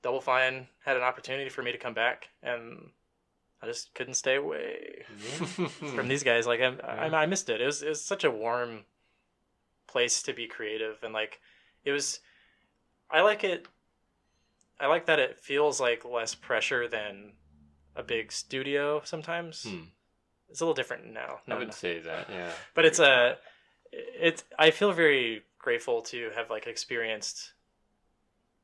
Double Fine had an opportunity for me to come back, and I just couldn't stay away from these guys. Like I missed it. It was such a warm place to be creative, and like it was. I like it. I like that it feels like less pressure than a big studio sometimes. It's a little different now. I would say that, yeah. But it's I feel very grateful to have like experienced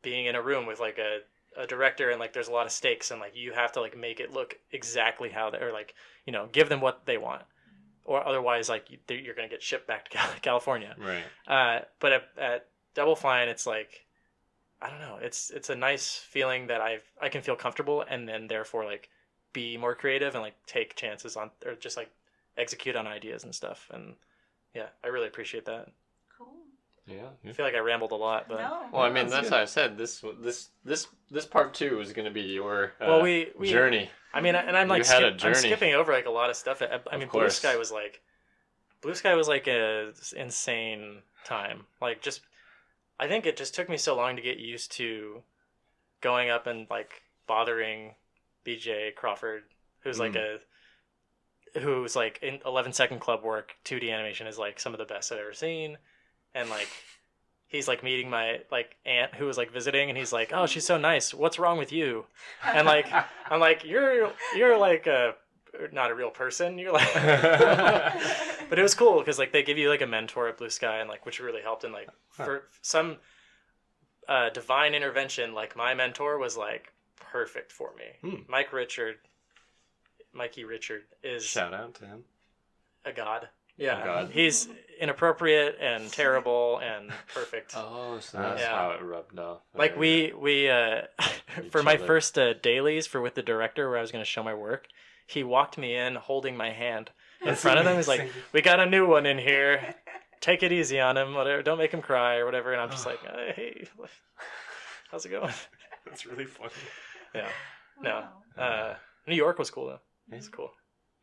being in a room with like a director, and like there's a lot of stakes, and like you have to like make it look exactly how they, or like, you know, give them what they want, or otherwise like you're gonna get shipped back to California. Right. But at Double Fine, it's like, I don't know, it's a nice feeling that I can feel comfortable, and then therefore like be more creative and like take chances on, or just like execute on ideas and stuff. And yeah, I really appreciate that. Cool. Yeah. I feel like I rambled a lot, but No. Well, I mean, That's that's good. how I said this part 2 is going to be your well, we journey. I mean, and I'm like You had a I'm journey. skipping over like a lot of stuff. I mean, Blue course. Sky was like a insane time. Like, just I think it just took me so long to get used to going up and like bothering BJ Crawford, who's like in 11-second club work. 2D animation is like some of the best I've ever seen, and like he's like meeting my like aunt who was like visiting, and he's like, "Oh, she's so nice. What's wrong with you?" And like I'm like, "You're like not a real person. You're like." But it was cool because like they give you like a mentor at Blue Sky, and like which really helped, and like for some divine intervention, like my mentor was like perfect for me. Mikey Richard is Shout out to him. a god. Yeah, A god. He's inappropriate and terrible and perfect. Oh, so that's Yeah. how it rubbed off. Like we for my other. first dailies for with the director, where I was going to show my work, he walked me in holding my hand in front of them. He's like, "We got a new one in here. Take it easy on him. Whatever. Don't make him cry or whatever." And I'm just like, "Hey, how's it going?" That's really funny. Yeah. No. Wow. New York was cool though. It's Yeah. cool.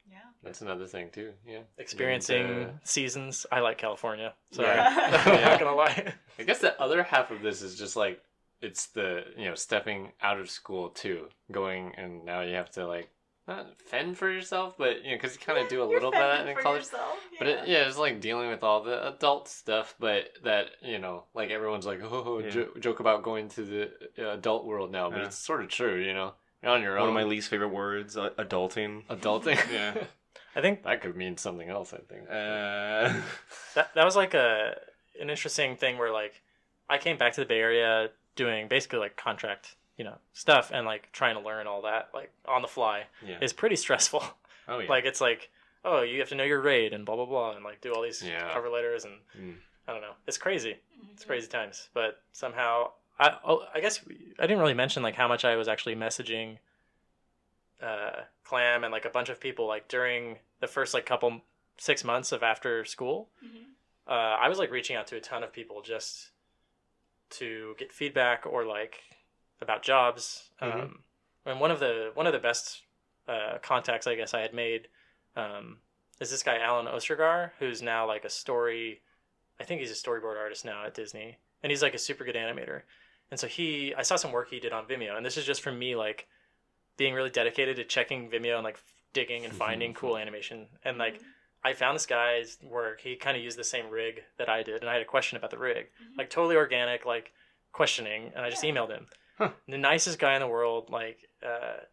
Yeah. That's another thing too. Yeah. Experiencing And, seasons. I like California. Sorry. Yeah. I'm not gonna lie. I guess the other half of this is just like it's the stepping out of school too, going, and now you have to like not fend for yourself, but because you kind of do a little bit of that in college. But it's like dealing with all the adult stuff, but that like everyone's like, oh, joke about going to the adult world now, but Yeah. it's sort of true, you're on your One own. of my least favorite words, adulting. Adulting. Yeah. I think That could mean something else. I think. that was like an interesting thing where like I came back to the Bay Area doing basically like contract stuff, and like trying to learn all that like on the fly Yeah. is pretty stressful. Oh yeah. Like it's like, oh, you have to know your raid and blah blah blah, and like do all these Yeah. cover letters, and I don't know, it's crazy. It's Mm-hmm. crazy times. But somehow I guess I didn't really mention like how much I was actually messaging Clam and like a bunch of people like during the first like couple 6 months of after school. I was like reaching out to a ton of people just to get feedback or like about jobs. And one of the best contacts I guess I had made is this guy Alan Ostergar, who's now like I think he's a storyboard artist now at Disney, and he's like a super good animator. And so I saw some work he did on Vimeo, and this is just from me like being really dedicated to checking Vimeo and like digging and finding cool animation. And like I found this guy's work. He kind of used the same rig that I did, and I had a question about the rig, like totally organic, like questioning, and I just emailed him. The nicest guy in the world. Like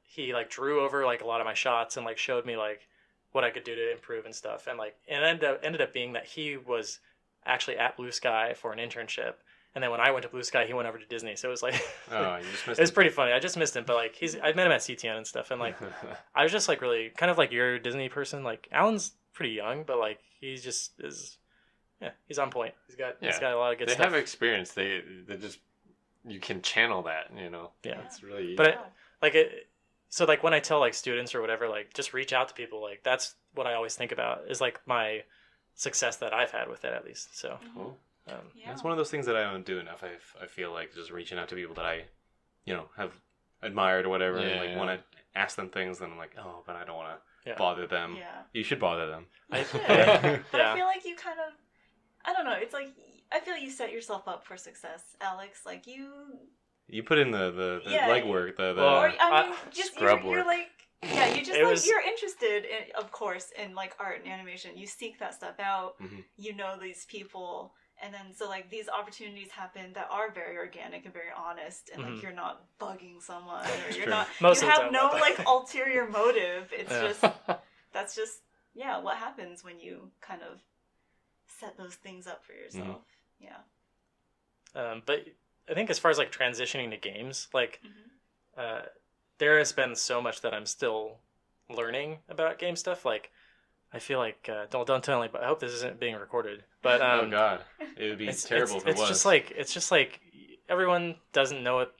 he like drew over like a lot of my shots and like showed me like what I could do to improve and stuff. And like it ended up being that he was actually at Blue Sky for an internship, And then when I went to Blue Sky, he went over to Disney. So it was like, Oh, you just missed it was pretty funny. I just missed him, but like I met him at CTN and stuff, and like I was just like really kind of like your Disney person. Like Alan's pretty young, but like he's just is, yeah, he's on point. He's got a lot of good they stuff. have experience. They just, you can channel that, you know. Yeah, it's really easy. But so like when I tell like students or whatever, like just reach out to people. Like that's what I always think about is like my success that I've had with it at least. So Cool. Yeah. It's one of those things that I don't do enough. I feel like just reaching out to people that I, have admired or whatever, and want to ask them things. Then I'm like, oh, but I don't want to bother them. Yeah. You should bother them. But I feel like you kind of, I don't know. It's like I feel you set yourself up for success, Alex. Like you put in the legwork, the or, I mean, just scrub you're work. like. Yeah, you just you're interested in, of course, in like art and animation. You seek that stuff out. Mm-hmm. You know these people. And then, so, like, these opportunities happen that are very organic and very honest, and, like, you're not bugging someone, or you're not, you have no, like, ulterior motive. It's just, that's just, what happens when you kind of set those things up for yourself. But I think as far as, like, transitioning to games, like, there has been so much that I'm still learning about game stuff, like, I feel like don't tell anybody. I hope this isn't being recorded. But oh god, it would be terrible if it was. It's just like everyone doesn't know what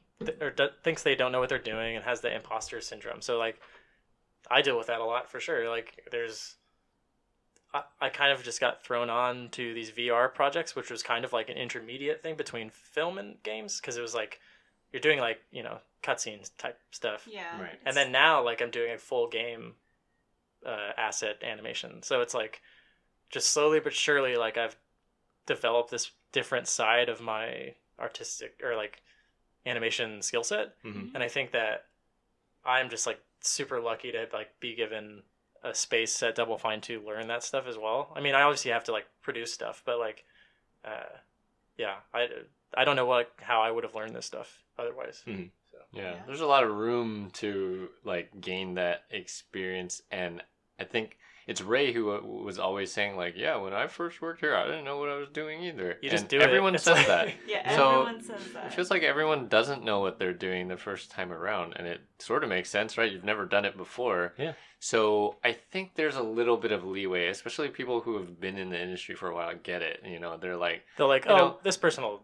thinks they don't know what they're doing and has the imposter syndrome. So like, I deal with that a lot for sure. Like I kind of just got thrown on to these VR projects, which was kind of like an intermediate thing between film and games, because it was like you're doing like cutscenes type stuff. Yeah. Right. And then now like I'm doing a full game. Asset animation, so it's like just slowly but surely like I've developed this different side of my artistic or like animation skill set, and I think that I'm just like super lucky to like be given a space at Double Fine to learn that stuff as well. I mean, I obviously have to like produce stuff, but like I don't know how I would have learned this stuff otherwise. So. Yeah, there's a lot of room to like gain that experience, and I think it's Ray who was always saying like, yeah, when I first worked here, I didn't know what I was doing either. You just and do everyone it. says Like... that. Yeah, so everyone says that. It feels like everyone doesn't know what they're doing the first time around, and it sort of makes sense, right? You've never done it before. Yeah. So I think there's a little bit of leeway, especially people who have been in the industry for a while get it. They're like, this person will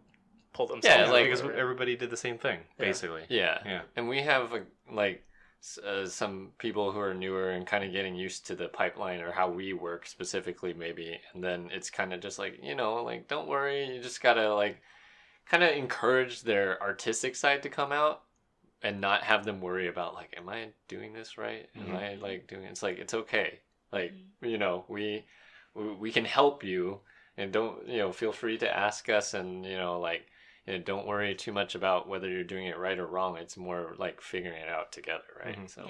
pull themselves. Yeah, out like because everybody did the same thing basically. Yeah. And we have some people who are newer and kind of getting used to the pipeline or how we work specifically maybe, and then it's kind of just like, like, don't worry, you just gotta like kind of encourage their artistic side to come out and not have them worry about like, am I doing this right? Am I like doing it? It's like, it's okay, like we can help you, and don't feel free to ask us, and don't worry too much about whether you're doing it right or wrong. It's more like figuring it out together, right? So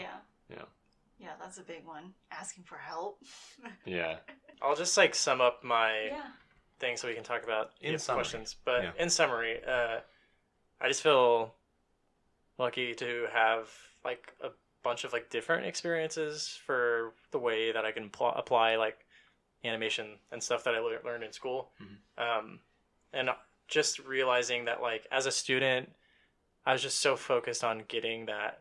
yeah, that's a big one. Asking for help. Yeah. I'll just like sum up my thing so we can talk about questions. But in summary, I just feel lucky to have like a bunch of like different experiences for the way that I can apply like animation and stuff that I learned in school. And just realizing that like as a student I was just so focused on getting that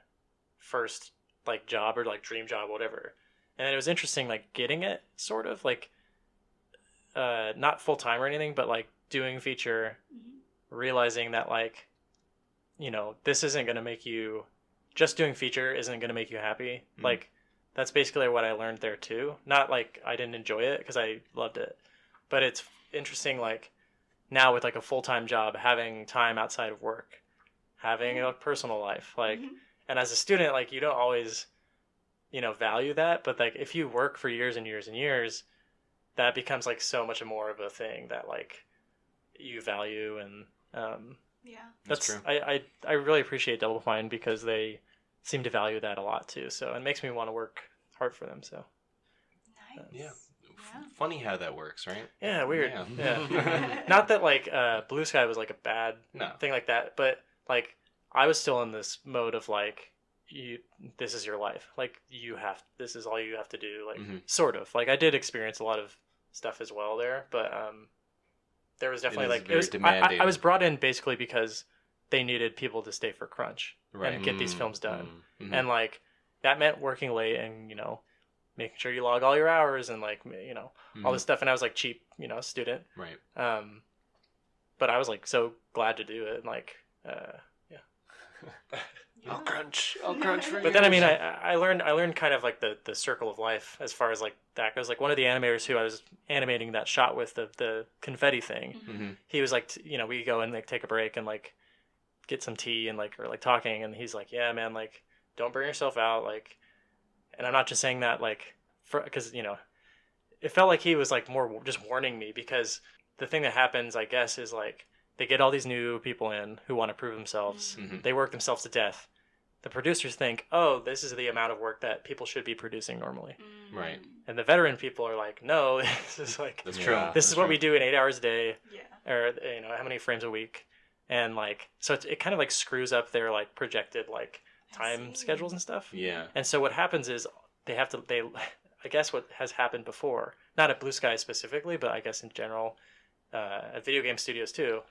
first like job or like dream job, whatever, and it was interesting like getting it sort of like not full-time or anything, but like doing feature, realizing that like this isn't going to make you, just doing feature isn't going to make you happy. Like that's basically what I learned there too. Not like I didn't enjoy it because I loved it, but it's interesting like now with like a full-time job, having time outside of work, having a personal life, like, and as a student, like you don't always, value that, but like if you work for years and years and years, that becomes like so much more of a thing that like you value. And that's true. I really appreciate Double Fine because they seem to value that a lot too. So it makes me want to work hard for them. So nice. Yeah. Funny how that works, right? Yeah, weird. Yeah. Not that like Blue Sky was like a bad thing like that, but like I was still in this mode of like this is your life. Like this is all you have to do. Like sort of. Like I did experience a lot of stuff as well there, but there was definitely is like very demanding. I was brought in basically because they needed people to stay for crunch Right. and get these films done, Mhm. and like that meant working late and making sure you log all your hours and like all this stuff. And I was like cheap student, Right. but I was like so glad to do it and like I'll crunch for you. But then I mean I learned kind of like the circle of life as far as like that goes. Like one of the animators who I was animating that shot with the confetti thing, Mm-hmm. he was like we go and like take a break and like get some tea and like or like talking, and he's like, yeah man, like don't burn yourself out, like. And I'm not just saying that like because it felt like he was like more just warning me, because the thing that happens I guess is like they get all these new people in who want to prove themselves. Mhm. They work themselves to death. The producers think, oh, this is the amount of work that people should be producing normally. Right. And the veteran people are like, no, this is like That's true. Yeah. this is That's what true. we do in 8 hours a day, Yeah. or how many frames a week, and like so it kind of like screws up their like projected like time schedules and stuff. Yeah. And so what happens is they I guess what has happened before, not at Blue Sky specifically, but I guess in general at video game studios too,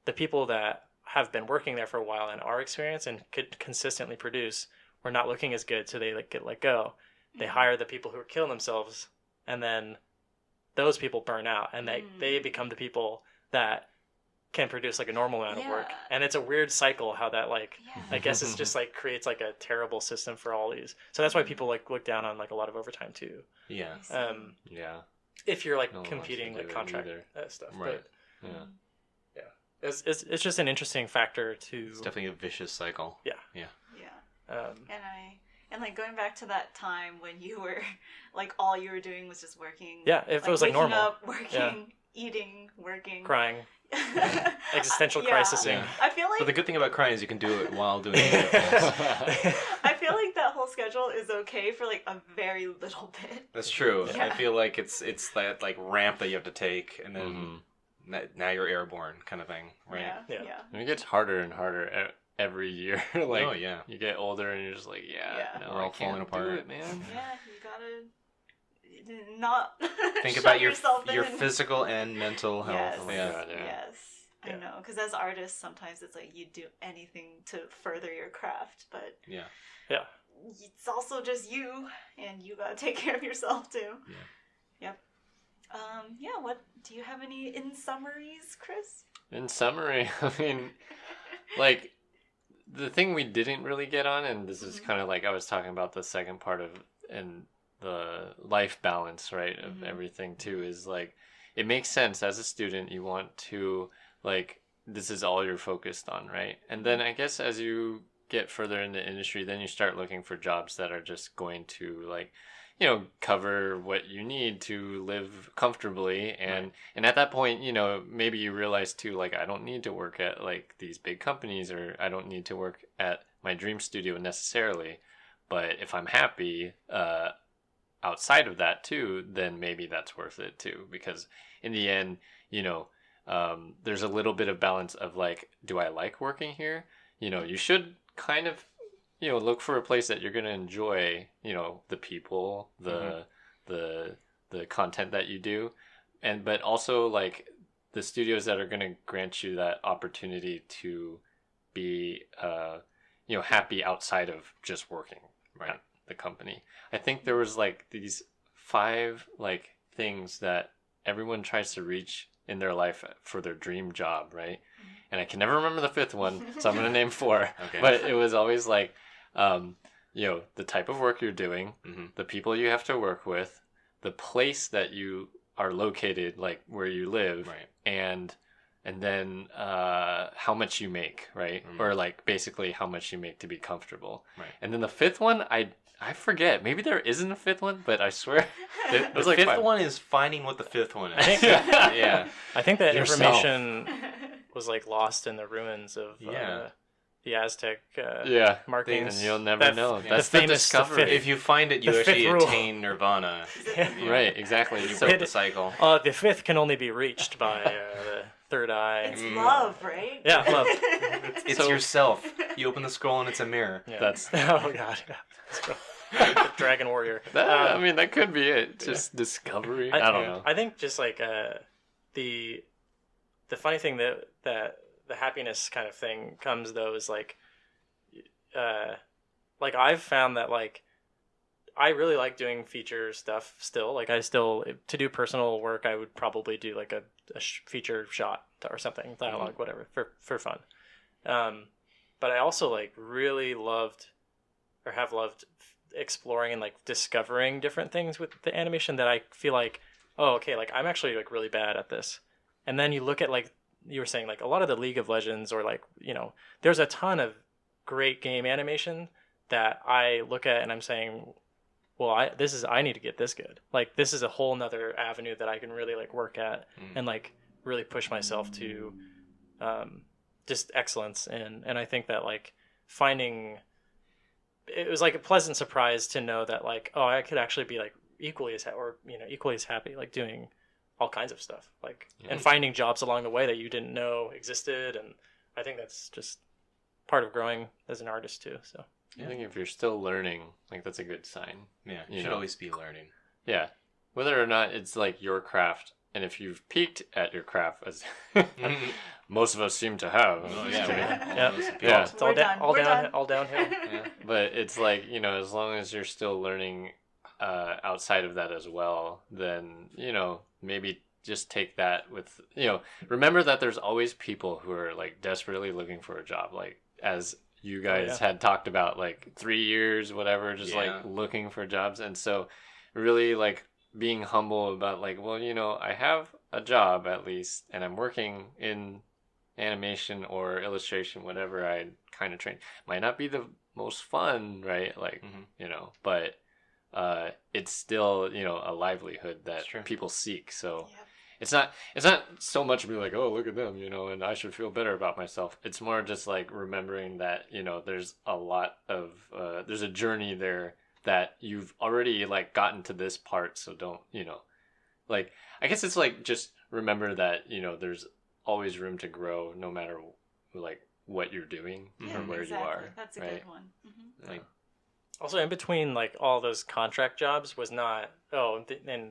the people that have been working there for a while and are experienced and could consistently produce were not looking as good, so they like get let go. They hire the people who are killing themselves, and then those people burn out, and they become the people that can produce like a normal amount of work. Yeah. And it's a weird cycle how that like Yeah. I guess it's just like creates like a terrible system for all these. So that's why people like look down on like a lot of overtime too. Yeah. Yeah. If you're like No one wants competing to do like it contract either. stuff. Right. Yeah. But it's just an interesting factor to It's definitely a vicious cycle. Yeah. um, And like going back to that time when you were like all you were doing was just working. yeah, if it was like waking normal, up, working, eating, working. crying, existential Yeah. crisising. Yeah. I feel like But the good thing about crying is you can do it while doing it. I feel like that whole schedule is okay for like a very little bit. That's true. Yeah. I feel like it's that like ramp that you have to take, and then Mhm. now you're airborne kind of thing, right? Yeah. Yeah. Yeah. And it gets harder and harder every year. Like, Oh, yeah. you get older and you're just like, Yeah. no, We're all I can't falling apart. do it, man. Yeah, you gotta not Think shut about yourself your in. physical and mental health. Yes. Oh my Yeah. God, yeah. Yes. I Yeah. know, because as artists, sometimes it's like you do anything to further your craft, but Yeah. Yeah. it's also just you, and you gotta take care of yourself too. Yeah. Yep. Yeah. What do you have any in summaries, Chris? In summary, I mean, like, the thing we didn't really get on, and this is kind of like I was talking about the second part of and the life balance, right, of everything too, is like it makes sense as a student. You want to like this is all you're focused on, right? And then I guess as you get further in the industry, then you start looking for jobs that are just going to like cover what you need to live comfortably, and at that point, maybe you realize too, like, I don't need to work at like these big companies, or I don't need to work at my dream studio necessarily, but if I'm happy outside of that too, then maybe that's worth it too, because in the end, there's a little bit of balance of like, do I like working here? You should kind of look for a place that you're going to enjoy, the people, the content that you do, but also like the studios that are going to grant you that opportunity to be, happy outside of just working at the company. I think there was like these 5 like things that everyone tries to reach in their life for their dream job, right? And I can never remember the 5th one, so I'm going to name 4. Okay. But it was always like, the type of work you're doing, the people you have to work with, the place that you are located, like where you live, Right. and then how much you make, right? Or like basically how much you make to be comfortable. Right. And then the 5th one, I forget. Maybe there isn't a 5th one, but I swear it was The like 5th 5. one is finding what the 5th one is. I think Yeah. I think that Yourself. information was like lost in the ruins of Yeah. the Aztec Yeah. markings. And you'll never That- know. the That's the famous- the discovery. fifth- If you find it, you The actually 5th rule. attain nirvana. Yeah. Right, exactly. You So, broke the cycle. The 5th can only be reached by the third eye. It's love, right? Yeah, love. It's So- yourself. You open the scroll and it's a mirror. Yeah. That's Oh god. Yeah. Let's go. The Dragon Warrior. I mean, that could be it. Just discovery. I don't know. I think just like the funny thing that the happiness kind of thing comes though is like I've found that like I really like doing feature stuff still. Like I still, to do personal work, I would probably do like a feature shot or something, dialogue, whatever, for fun. But I also like really loved or have loved exploring and like discovering different things with the animation that I feel like, oh, okay, like I'm actually like really bad at this. And then you look at like you were saying, like a lot of the League of Legends or like, you know, there's a ton of great game animation that I look at and I'm saying, well, I need to get this good. Like this is a whole nother avenue that I can really like work at and like really push myself to just excellence. And I think that like finding, it was like a pleasant surprise to know that like, oh, I could actually be like equally as happy like doing all kinds of stuff, like and finding jobs along the way that you didn't know existed. And I think that's just part of growing as an artist too. So I think if you're still learning, like that's a good sign. Yeah, you should always be learning. Yeah, whether or not it's like your craft, and if you've peaked at your craft, as most of us seem to have. Oh, yeah, yeah. It's all downhill. Yeah. But it's like, you know, as long as you're still learning outside of that as well, then, you know, maybe just take that with, you know, remember that there's always people who are like desperately looking for a job, like as you guys had talked about, like 3 years, whatever, just like looking for jobs. And so really like being humble about like, well, you know, I have a job at least, and I'm working in animation or illustration, whatever I kind of train. Might not be the most fun, right? Like, you know, but it's still, you know, a livelihood that people seek. So it's not so much be like, oh, look at them, you know, and I should feel better about myself. It's more just like remembering that, you know, there's a lot of there's a journey there that you've already like gotten to this part. So don't, you know, like, I guess it's like just remember that, you know, there's always room to grow no matter like what you're doing or where you are. That's a good one. Like, also in between like all those contract jobs was not, and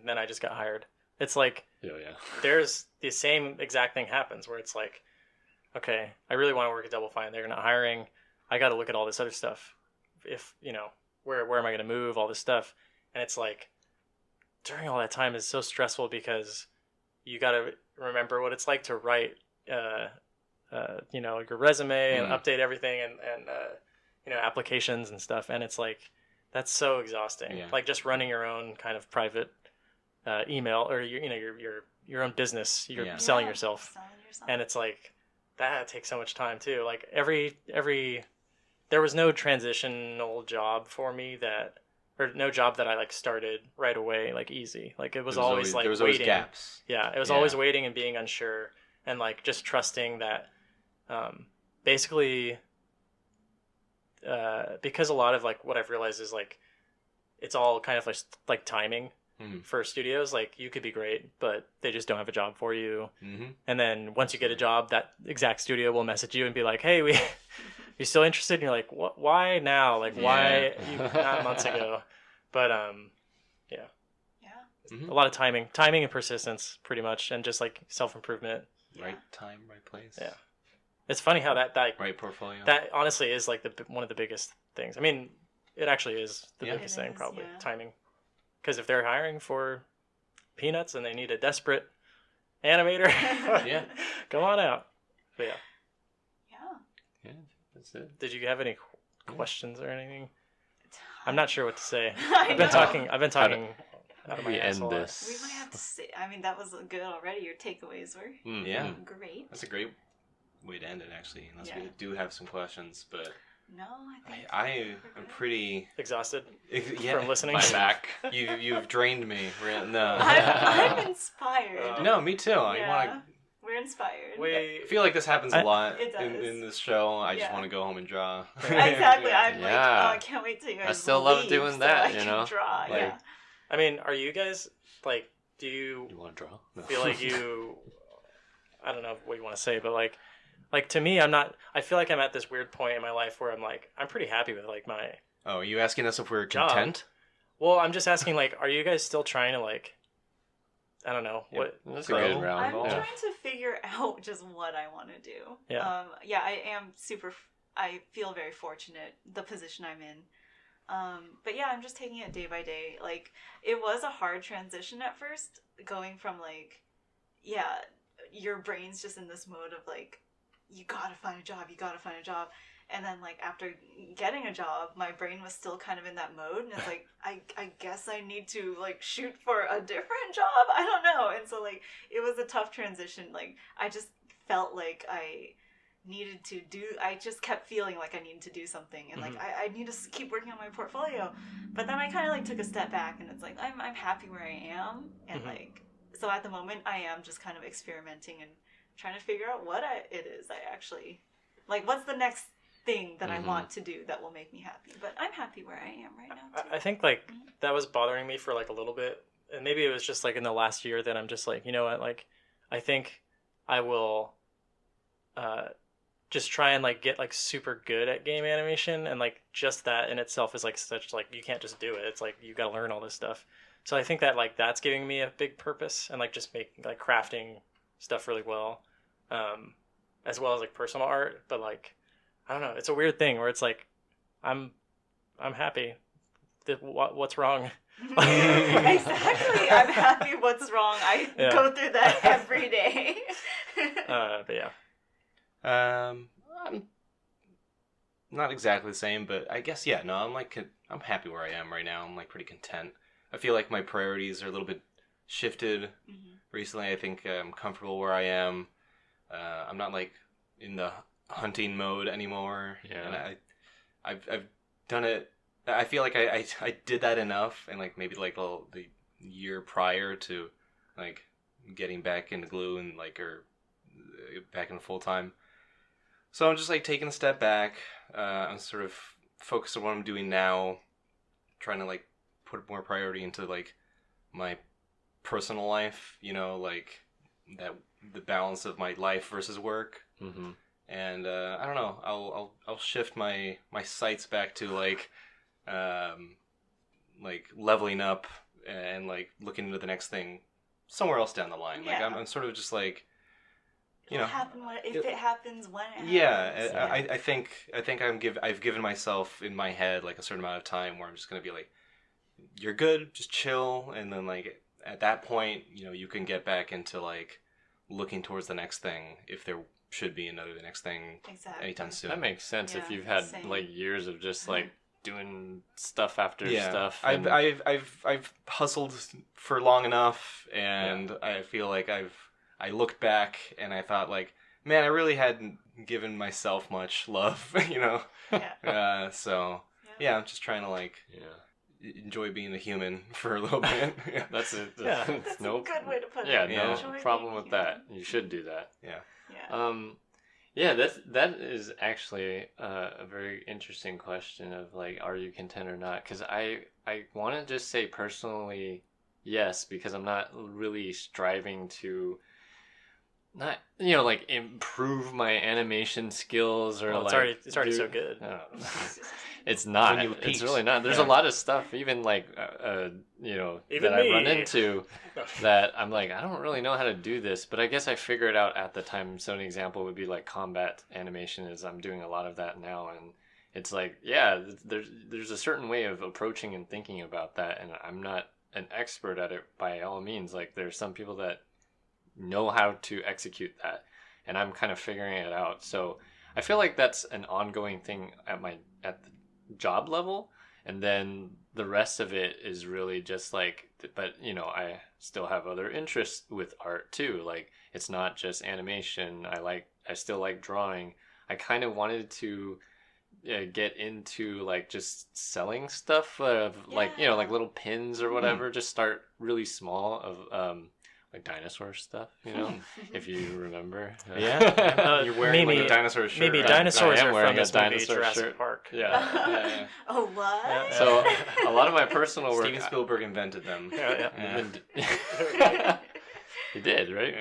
then I just got hired. It's like, there's the same exact thing happens where it's like, okay, I really want to work at Double Fine. They're not hiring. I got to look at all this other stuff. If, you know, where am I going to move, all this stuff. And it's like, during all that time is so stressful because you got to remember what it's like to write, you know, your resume and update everything and you know, applications and stuff. And it's like, that's so exhausting. Like just running your own kind of private email or your own business, you're selling yourself. And it's like that takes so much time too. Like every there was no transitional job for me or no job that I like started right away, like easy. Like it was always like there was waiting. Always gaps. Yeah, it was always waiting and being unsure and like just trusting that basically because a lot of like what I've realized is like it's all kind of like timing. For studios, like you could be great, but they just don't have a job for you. And then once you get a job, that exact studio will message you and be like, "Hey, you still interested?" And you're like, "What? Why now? Like, why not months ago?" But a lot of timing and persistence, pretty much, and just like self improvement. Right time, right place. Yeah, it's funny how that right portfolio. That honestly is like one of the biggest things. I mean, it actually is the biggest thing, probably timing. Because if they're hiring for peanuts and they need a desperate animator, come on out. But yeah, that's it. Did you have any questions or anything? I'm not sure what to say. I've been talking. Out of my ass a lot. This? We might have to say. I mean, that was good already. Your takeaways were great. That's a great way to end it, actually. Unless we do have some questions, but. No, I think I am pretty exhausted from listening. My back. You've drained me. No, I'm inspired. No, me too. We're inspired. I feel like this happens a lot in this show. I just want to go home and draw. Exactly. I'm like, I can't wait till you guys. I still love doing that. You know, draw. Like, I mean, are you guys like? Do you want to draw? No. Feel like you? I don't know what you want to say, but like to me, I'm not. I feel like I'm at this weird point in my life where I'm like, I'm pretty happy with like my. Oh, are you asking us if we're content? Well, I'm just asking, like, are you guys still trying to like I don't know what. That's a good round. I'm Yeah. trying to figure out just what I want to do. Yeah. I am I feel very fortunate the position I'm in. But yeah, I'm just taking it day by day. Like, it was a hard transition at first, going from like, yeah, your brain's just in this mode of like, you gotta find a job, and then like after getting a job, my brain was still kind of in that mode, and it's like, I guess I need to like shoot for a different job. I don't know. And so like it was a tough transition. Like, I just felt like I just kept feeling like I needed to do something, and like I need to keep working on my portfolio. But then I kind of like took a step back, and it's like I'm happy where I am, and like, so at the moment I am just kind of experimenting and trying to figure out what it is I actually like. What's the next thing that I want to do that will make me happy? But I'm happy where I am right now too. I think like that was bothering me for like a little bit, and maybe it was just like in the last year that I'm just like, you know what, like I think I will just try and like get like super good at game animation, and like just that in itself is like such, like you can't just do it. It's like you got to learn all this stuff. So I think that like that's giving me a big purpose, and like just making like crafting stuff really well, as well as like personal art. But like, I don't know, it's a weird thing where it's like I'm happy. What's wrong? Exactly. I'm happy. What's wrong? I go through that every day. But yeah. I'm not exactly the same, but I guess I'm happy where I am right now. I'm like pretty content. I feel like my priorities are a little bit shifted recently. I think I'm comfortable where I am. I'm not like in the hunting mode anymore. Yeah. And I've done it. I feel like I did that enough, and like maybe like the year prior to like getting back into glue and like or back in full time. So I'm just like taking a step back. I'm sort of focused on what I'm doing now, trying to like put more priority into like my personal life, you know, like that the balance of my life versus work. And I don't know, I'll shift my sights back to like leveling up and like looking into the next thing somewhere else down the line. Yeah. Like I'm sort of just like, you know, it happens when it happens. Yeah, I think I've given myself in my head like a certain amount of time where I'm just gonna be like, you're good, just chill, and then like at that point, you know, you can get back into like looking towards the next thing if there should be the next thing anytime soon. That makes sense if you've had like years of just like doing stuff after stuff. And I've hustled for long enough, and I feel like I looked back and I thought like, man, I really hadn't given myself much love, you know? So I'm just trying to like enjoy being a human for a little bit. That's it. That's no, a good way to put it. Yeah, no problem with that. You should do that. That is actually a very interesting question of like, are you content or not? Because I want to just say personally yes, because I'm not really striving to not, you know, like improve my animation skills or it's like it's already so good. It's not. It's really not. There's a lot of stuff, even like you know, even that I run into that I'm like, I don't really know how to do this, but I guess I figure it out at the time. So an example would be like combat animation. Is I'm doing a lot of that now, and it's like, yeah, there's a certain way of approaching and thinking about that, and I'm not an expert at it by all means. Like there's some people that know how to execute that, and I'm kind of figuring it out. So I feel like that's an ongoing thing at the job level, and then the rest of it is really just like, but you know, I still have other interests with art too. Like it's not just animation. I still like drawing. I kind of wanted to get into like just selling stuff like, you know, like little pins or whatever. Just start really small of like dinosaur stuff, you know, if you remember. You're wearing like a dinosaur shirt. Maybe dinosaurs are from this movie, dinosaur Jurassic shirt. Park. Yeah. Oh, what? So a lot of my personal work. Steven Spielberg invented them. He did, right?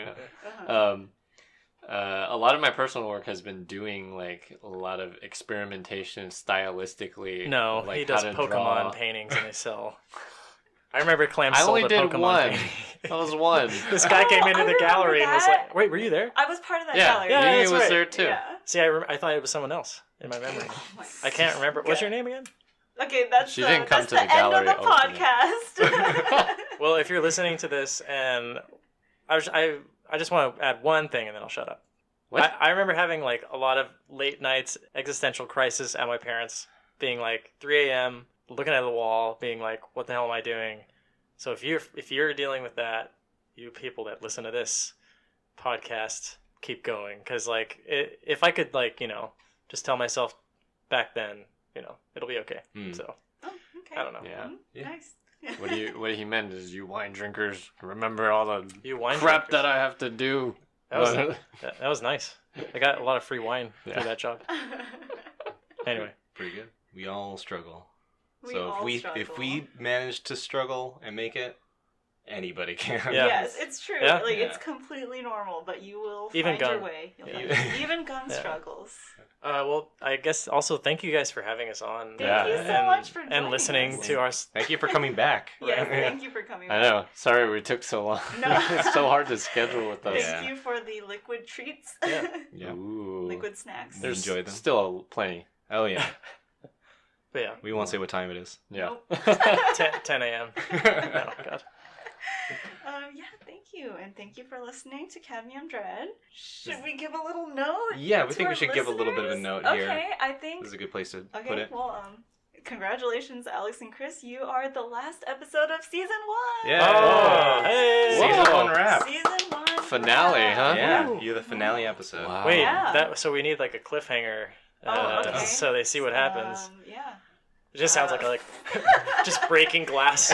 A lot of my personal work has been doing like a lot of experimentation stylistically. No, like he does how to Pokemon draw. paintings and they sell. I remember Clam I sold only a did Pokemon one. painting. That was one. This guy came into I the remember gallery and was that. like, "Wait, were you there?" I was part of that Yeah, gallery. Yeah, Mimi that's was right. there too. Yeah. See, I thought it was someone else in my memory. Oh my I can't remember. What's Okay. your name again? Okay, that's She didn't come that's to the the gallery end of the opening. podcast. Well, if you're listening to this, and I just want to add one thing, and then I'll shut up. What? I remember having like a lot of late nights existential crisis at my parents, being like 3 a.m. looking at the wall, being like, "What the hell am I doing?" So if you're dealing with that, you people that listen to this podcast, keep going, because like if I could like just tell myself back then, it'll be okay. So Oh, okay. I don't know. Yeah. Yeah. Nice. What he meant is, you wine drinkers, remember all the You wine crap drinkers. that I have to do. That was nice. I got a lot of free wine Yeah. through that job. Anyway, Pretty good. We all struggle. We So all if struggle. we manage to struggle and make it, anybody can. Yeah. Yes, it's true. Yeah. Like Yeah. it's completely normal, but you will Even find your Gun. way. You'll Yeah. find- Even Gun Yeah. struggles. well, I guess also thank you guys for having us on. Thank Yeah. you so and, much for and joining listening us. to our. Thank you for coming back. Yes, Right. thank you for coming. I back. know. Sorry we took so long. No. It's so hard to schedule with us. Thank Yeah. you for the liquid treats. Yeah. Yeah. Ooh. Liquid snacks. There's- There's enjoy them. still plenty. Oh yeah. But yeah, We won't say what time it is. Yeah. Nope. 10 a.m. Oh God. Yeah, thank you. And thank you for listening to Cadmium Dread. Should we give a little note? Yeah, we to think we our should give a little bit of a listeners? note here. Okay, I think. This is a good place to Okay, put it. well, congratulations, Alex and Chris. You are the last episode of season 1. Yeah. Oh, hey. Season Whoa. 1 wrap. Season 1. Finale, wrap. huh? Yeah, Ooh. you're the finale episode. Wow. Wait, Yeah. so we need like a cliffhanger, Oh, okay. so they see what happens. Yeah. It just sounds like just breaking glass.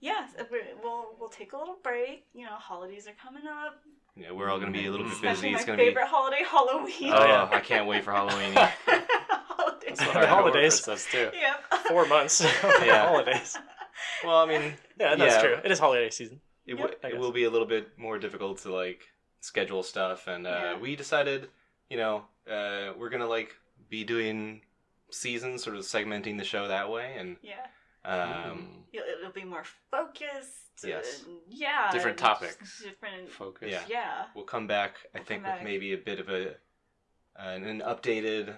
Yeah, so we'll take a little break. Holidays are coming up. Yeah, we're all gonna be a little bit Especially busy. my It's gonna favorite holiday, Halloween. Oh, yeah. I can't wait for Halloween. Holidays. That's what holidays. Says too. Yep. 4 months. Yeah. Holidays. Well, I mean, Yeah, that's Yeah. true. It is holiday season. it, Yep. I it guess. will be a little bit more difficult to like schedule stuff, and Yeah. we decided, we're gonna like be doing seasons, sort of segmenting the show that way, and Yeah. It'll be more focused. Yes. Yeah. Different and topics. Different. Focus. Yeah. Yeah. we'll come back. I We'll think come with back. maybe a bit of an updated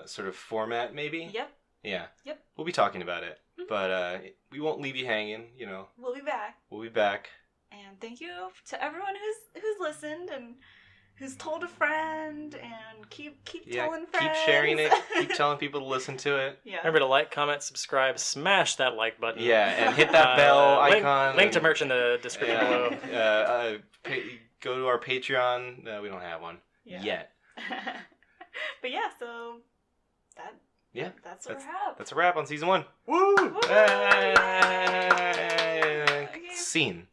sort of format, maybe. Yep. Yeah. Yep. We'll be talking about it, Mhm. but we won't leave you hanging. We'll be back. We'll be back. And thank you to everyone who's listened and who's told a friend and keep telling friends. Keep sharing it. Keep telling people to listen to it. Yeah. Remember to like, comment, subscribe, smash that like button. Yeah, and hit that bell icon. Link to and- merch in the description below. Go to our Patreon. We don't have one Yeah. yet. But yeah, so that's a wrap. That's a wrap on season 1. Woo! Hey! Okay. Scene.